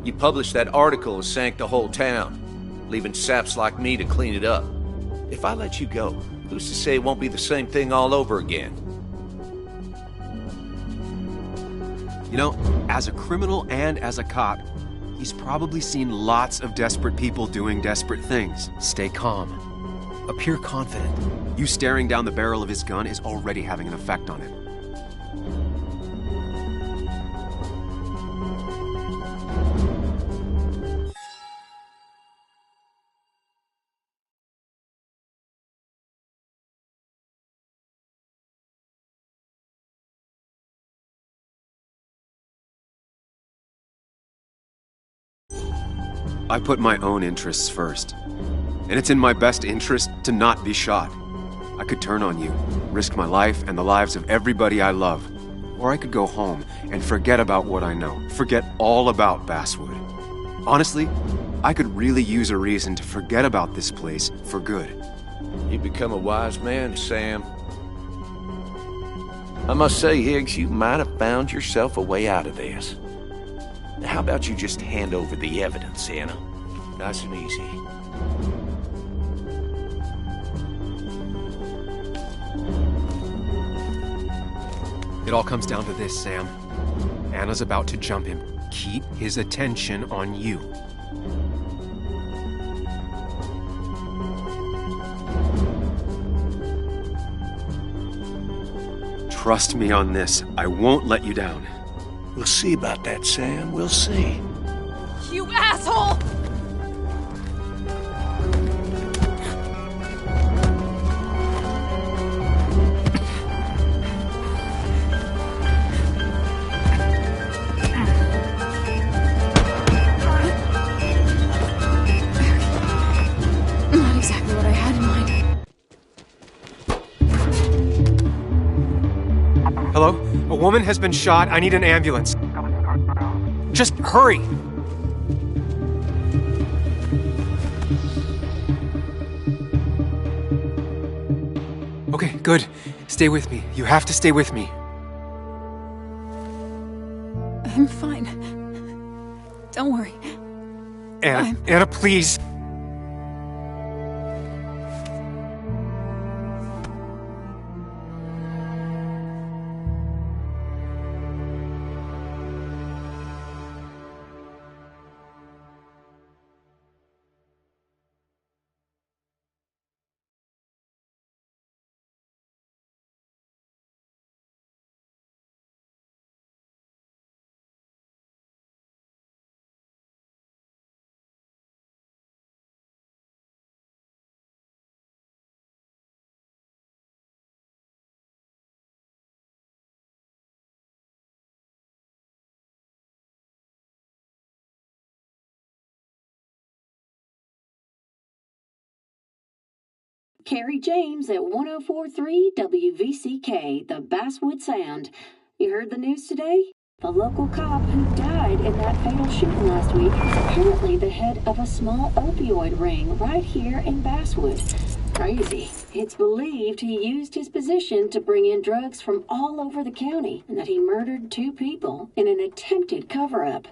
You published that article and sank the whole town, leaving saps like me to clean it up. If I let you go, who's to say it won't be the same thing all over again? You know, as a criminal and as a cop, he's probably seen lots of desperate people doing desperate things. Stay calm. Appear confident. You staring down the barrel of his gun is already having an effect on him. I put my own interests first. And it's in my best interest to not be shot. I could turn on you, risk my life and the lives of everybody I love. Or I could go home and forget about what I know, forget all about Basswood. Honestly, I could really use a reason to forget about this place for good. You've become a wise man, Sam. I must say, Higgs, you might have found yourself a way out of this. How about you just hand over the evidence, Anna? Nice and easy. It all comes down to this, Sam. Anna's about to jump him. Keep his attention on you. Trust me on this. I won't let you down. We'll see about that, Sam. We'll see. You asshole! Not exactly what I had in mind. Hello? A woman has been shot. I need an ambulance. Just hurry! Okay, good. Stay with me. You have to stay with me. I'm fine. Don't worry. Anna, please. Carrie James at 1043 WVCK, the Basswood Sound. You heard the news today? The local cop who died in that fatal shooting last week is apparently the head of a small opioid ring right here in Basswood. Crazy. It's believed he used his position to bring in drugs from all over the county and that he murdered 2 people in an attempted cover-up.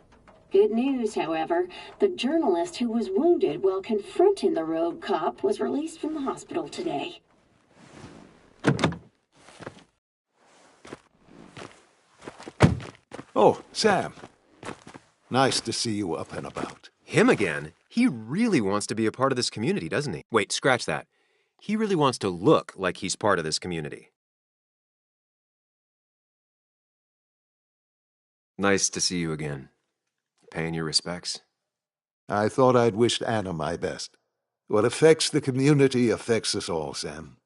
Good news, however, the journalist who was wounded while confronting the rogue cop was released from the hospital today. Oh, Sam. Nice to see you up and about. Him again? He really wants to be a part of this community, doesn't he? Wait, scratch that. He really wants to look like he's part of this community. Nice to see you again. Paying your respects? I thought I'd wished Anna my best. What affects the community affects us all, Sam.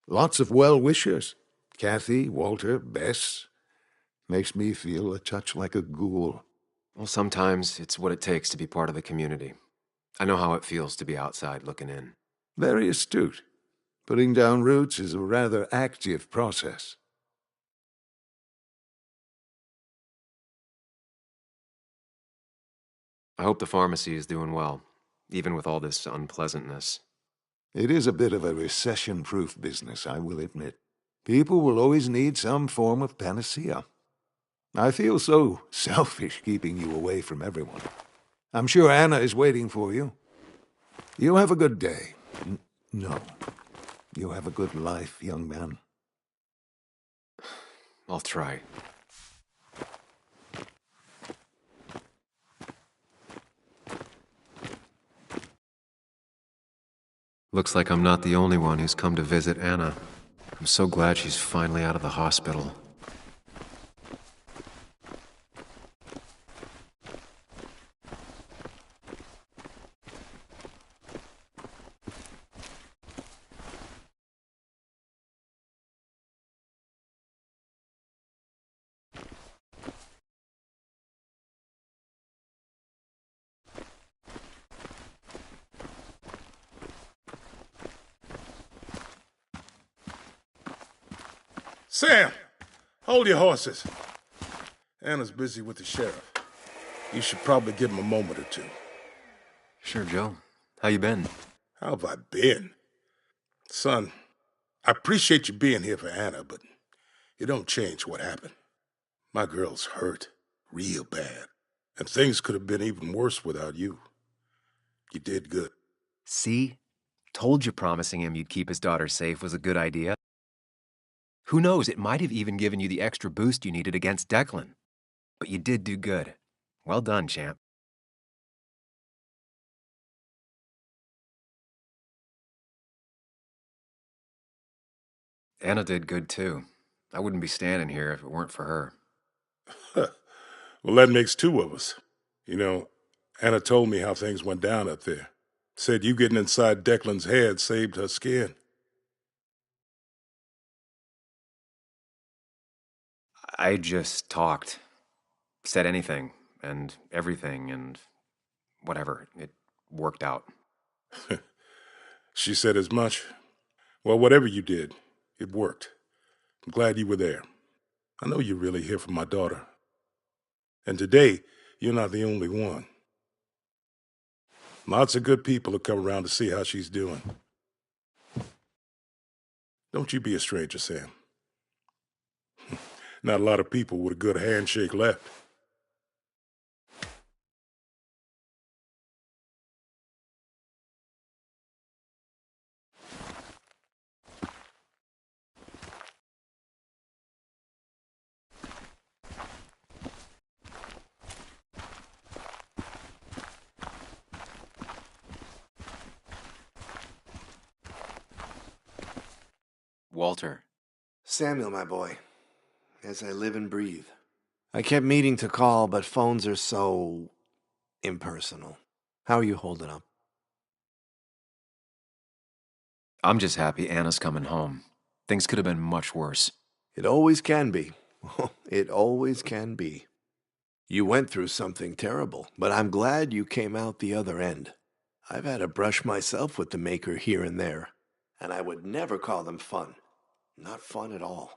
Lots of well-wishers. Kathy, Walter, Bess. Makes me feel a touch like a ghoul. Well, sometimes it's what it takes to be part of the community. I know how it feels to be outside looking in. Very astute. Putting down roots is a rather active process. I hope the pharmacy is doing well. even with all this unpleasantness. It is a bit of a recession-proof business, I will admit. People will always need some form of panacea. I feel so selfish keeping you away from everyone. I'm sure Anna is waiting for you. You have a good day. No. You have a good life, young man. I'll try. Looks like I'm not the only one who's come to visit Anna. I'm so glad she's finally out of the hospital. Sam, hold your horses. Anna's busy with the sheriff. You should probably give him a moment or two. Sure, Joe. How you been? How have I been? Son, I appreciate you being here for Anna, but it don't change what happened. My girl's hurt, real bad, and things could have been even worse without you. You did good. See? Told you promising him you'd keep his daughter safe was a good idea. Who knows, it might have even given you the extra boost you needed against Declan. But you did do good. Well done, champ. Anna did good, too. I wouldn't be standing here if it weren't for her. Well, that makes two of us. You know, Anna told me how things went down up there. Said you getting inside Declan's head saved her skin. I just talked. Said anything, and everything, and whatever. It worked out. She said as much. Well, whatever you did, it worked. I'm glad you were there. I know you're really here for my daughter. And today, you're not the only one. Lots of good people have come around to see how she's doing. Don't you be a stranger, Sam. Not a lot of people with a good handshake left. Walter. Samuel, my boy. As I live and breathe. I kept meaning to call, but phones are so impersonal. How are you holding up? I'm just happy Anna's coming home. Things could have been much worse. It always can be. It always can be. You went through something terrible, but I'm glad you came out the other end. I've had a brush myself with the Maker here and there, and I would never call them fun. Not fun at all.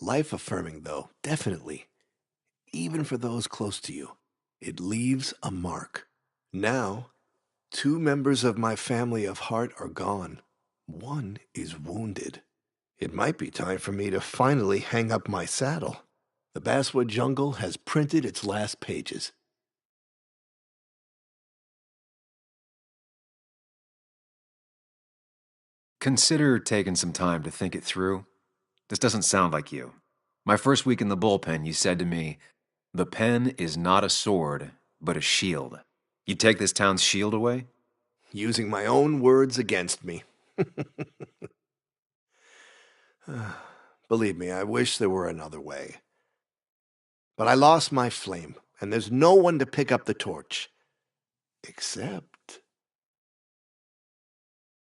Life-affirming, though, definitely. Even for those close to you. It leaves a mark. Now, 2 members of my family of heart are gone. 1 is wounded. It might be time for me to finally hang up my saddle. The Basswood Jungle has printed its last pages. Consider taking some time to think it through. This doesn't sound like you. My first week in the bullpen, you said to me, "The pen is not a sword, but a shield." You take this town's shield away? Using my own words against me. Believe me, I wish there were another way. But I lost my flame, and there's no one to pick up the torch. Except...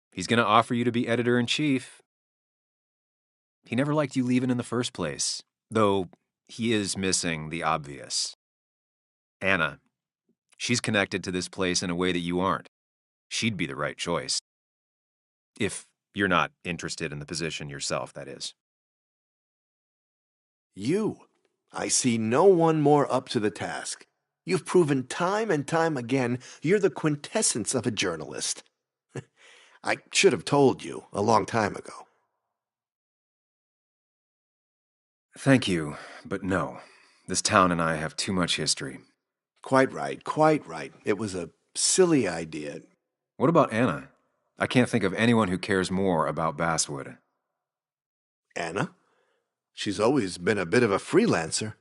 He's going to offer you to be editor-in-chief. He never liked you leaving in the first place, though he is missing the obvious. Anna, she's connected to this place in a way that you aren't. She'd be the right choice. If you're not interested in the position yourself, that is. You. I see no one more up to the task. You've proven time and time again you're the quintessence of a journalist. I should have told you a long time ago. Thank you, but no. This town and I have too much history. Quite right, quite right. It was a silly idea. What about Anna? I can't think of anyone who cares more about Basswood. Anna? She's always been a bit of a freelancer.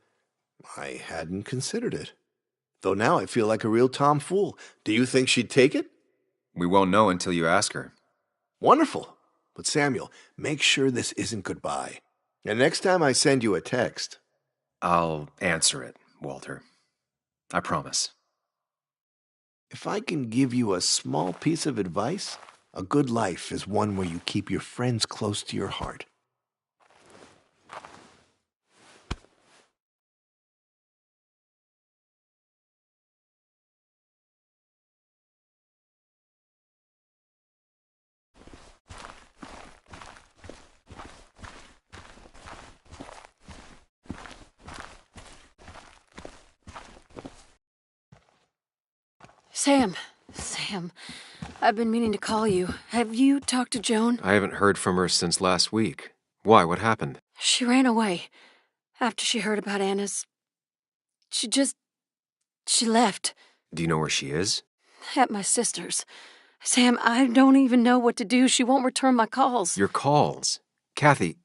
I hadn't considered it. Though now I feel like a real tomfool. Do you think she'd take it? We won't know until you ask her. Wonderful. But Samuel, make sure this isn't goodbye. And next time I send you a text... I'll answer it, Walter. I promise. If I can give you a small piece of advice, a good life is one where you keep your friends close to your heart. Sam, I've been meaning to call you. Have you talked to Joan? I haven't heard from her since last week. Why? What happened? She ran away after she heard about Anna's. She left. Do you know where she is? At my sister's. Sam, I don't even know what to do. She won't return my calls. Your calls? Kathy,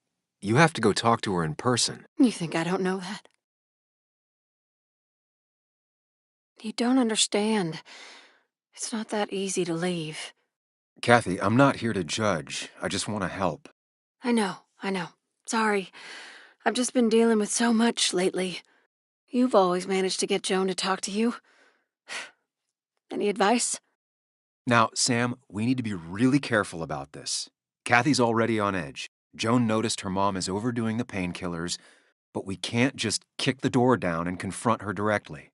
you have to go talk to her in person. You think I don't know that? You don't understand. It's not that easy to leave. Kathy, I'm not here to judge. I just want to help. I know. Sorry. I've just been dealing with so much lately. You've always managed to get Joan to talk to you. Any advice? Now, Sam, we need to be really careful about this. Kathy's already on edge. Joan noticed her mom is overdoing the painkillers, but we can't just kick the door down and confront her directly.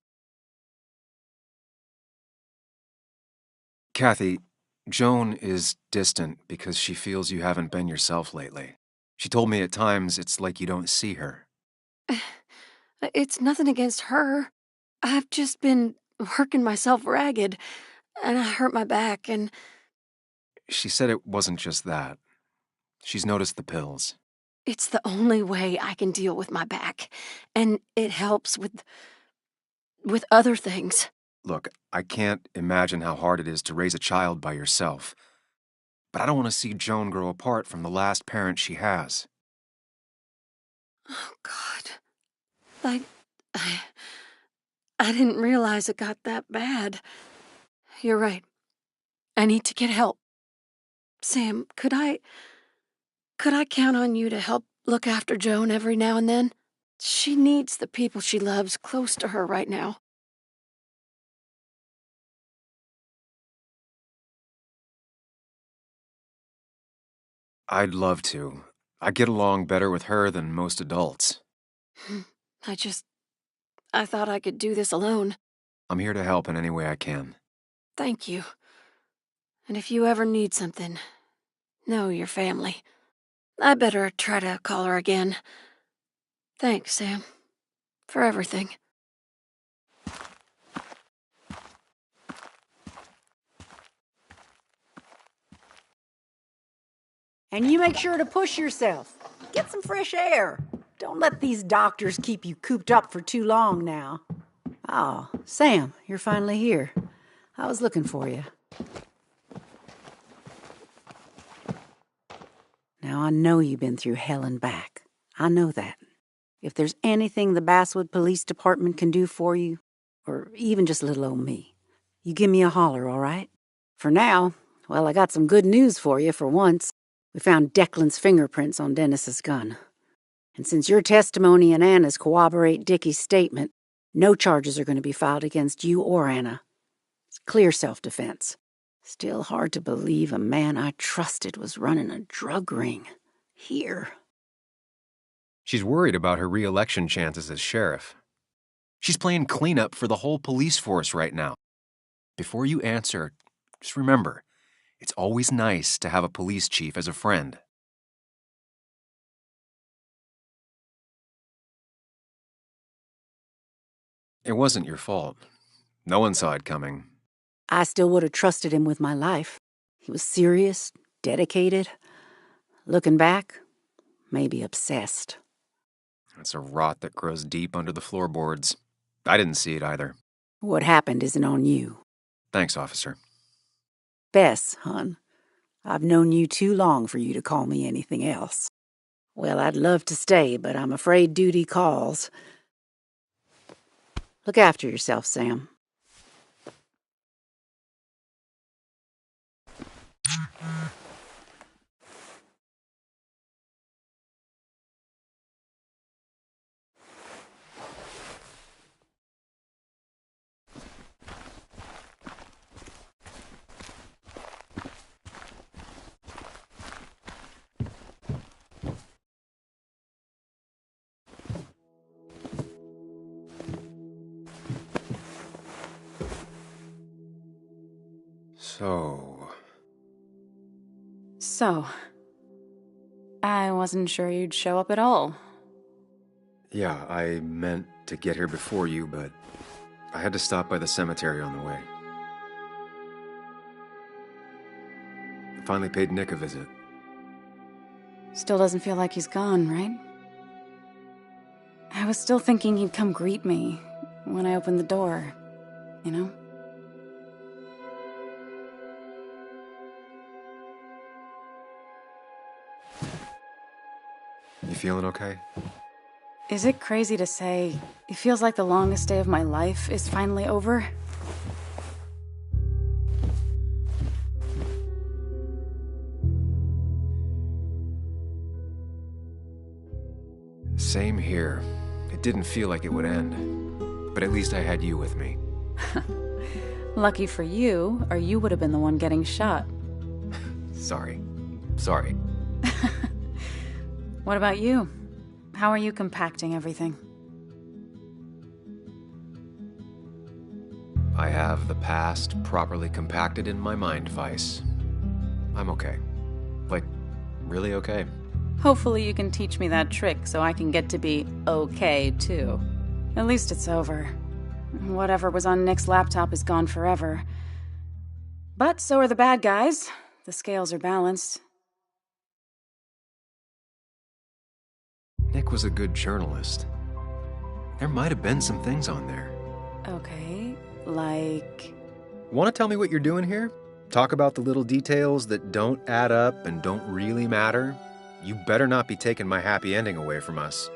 Kathy, Joan is distant because she feels you haven't been yourself lately. She told me at times it's like you don't see her. It's nothing against her. I've just been working myself ragged, and I hurt my back, and... She said it wasn't just that. She's noticed the pills. It's the only way I can deal with my back, and it helps with other things. Look, I can't imagine how hard it is to raise a child by yourself. But I don't want to see Joan grow apart from the last parent she has. Oh, God. I didn't realize it got that bad. You're right. I need to get help. Sam, could I count on you to help look after Joan every now and then? She needs the people she loves close to her right now. I'd love to. I get along better with her than most adults. I thought I could do this alone. I'm here to help in any way I can. Thank you. And if you ever need something, know your family. I better try to call her again. Thanks, Sam, for everything. And you make sure to push yourself. Get some fresh air. Don't let these doctors keep you cooped up for too long now. Oh, Sam, you're finally here. I was looking for you. Now, I know you've been through hell and back. I know that. If there's anything the Basswood Police Department can do for you, or even just little old me, you give me a holler, all right? For now, well, I got some good news for you for once. We found Declan's fingerprints on Dennis's gun. And since your testimony and Anna's corroborate Dickie's statement, no charges are going to be filed against you or Anna. It's clear self-defense. Still hard to believe a man I trusted was running a drug ring. Here. She's worried about her re-election chances as sheriff. She's playing cleanup for the whole police force right now. Before you answer, just remember, it's always nice to have a police chief as a friend. It wasn't your fault. No one saw it coming. I still would have trusted him with my life. He was serious, dedicated. Looking back, maybe obsessed. It's a rot that grows deep under the floorboards. I didn't see it either. What happened isn't on you. Thanks, officer. Bess, hon, I've known you too long for you to call me anything else. Well, I'd love to stay, but I'm afraid duty calls. Look after yourself, Sam. So, I wasn't sure you'd show up at all. Yeah, I meant to get here before you, but I had to stop by the cemetery on the way. I finally paid Nick a visit. Still doesn't feel like he's gone, right? I was still thinking he'd come greet me when I opened the door, you know? You feeling okay? Is it crazy to say it feels like the longest day of my life is finally over? Same here. It didn't feel like it would end. But at least I had you with me. Lucky for you, or you would have been the one getting shot. Sorry. What about you? How are you compacting everything? I have the past properly compacted in my mind vice. I'm okay. Like, really okay. Hopefully you can teach me that trick so I can get to be okay, too. At least it's over. Whatever was on Nick's laptop is gone forever. But so are the bad guys. The scales are balanced. Nick was a good journalist. There might have been some things on there. Okay, like... Want to tell me what you're doing here? Talk about the little details that don't add up and don't really matter? You better not be taking my happy ending away from us.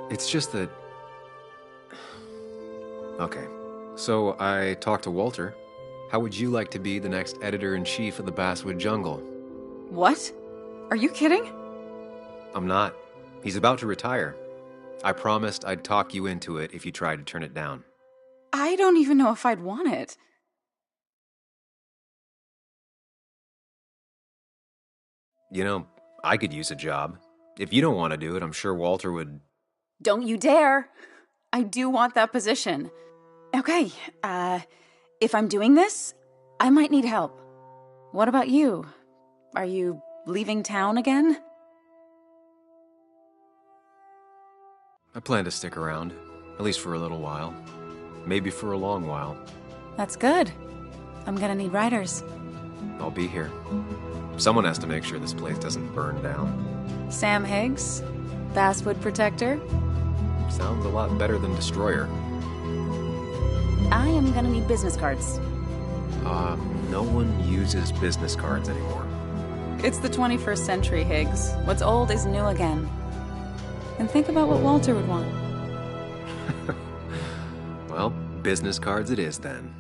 It's just that... Okay, so I talked to Walter. How would you like to be the next editor-in-chief of the Basswood Jungle? What? Are you kidding? I'm not. He's about to retire. I promised I'd talk you into it if you tried to turn it down. I don't even know if I'd want it. You know, I could use a job. If you don't want to do it, I'm sure Walter would... Don't you dare! I do want that position. Okay, if I'm doing this, I might need help. What about you? Are you leaving town again? I plan to stick around, at least for a little while. Maybe for a long while. That's good. I'm gonna need writers. I'll be here. Someone has to make sure this place doesn't burn down. Sam Higgs, Basswood Protector. Sounds a lot better than Destroyer. I am gonna need business cards. No one uses business cards anymore. It's the 21st century, Higgs. What's old is new again. And think about what Walter would want. Well, business cards it is then.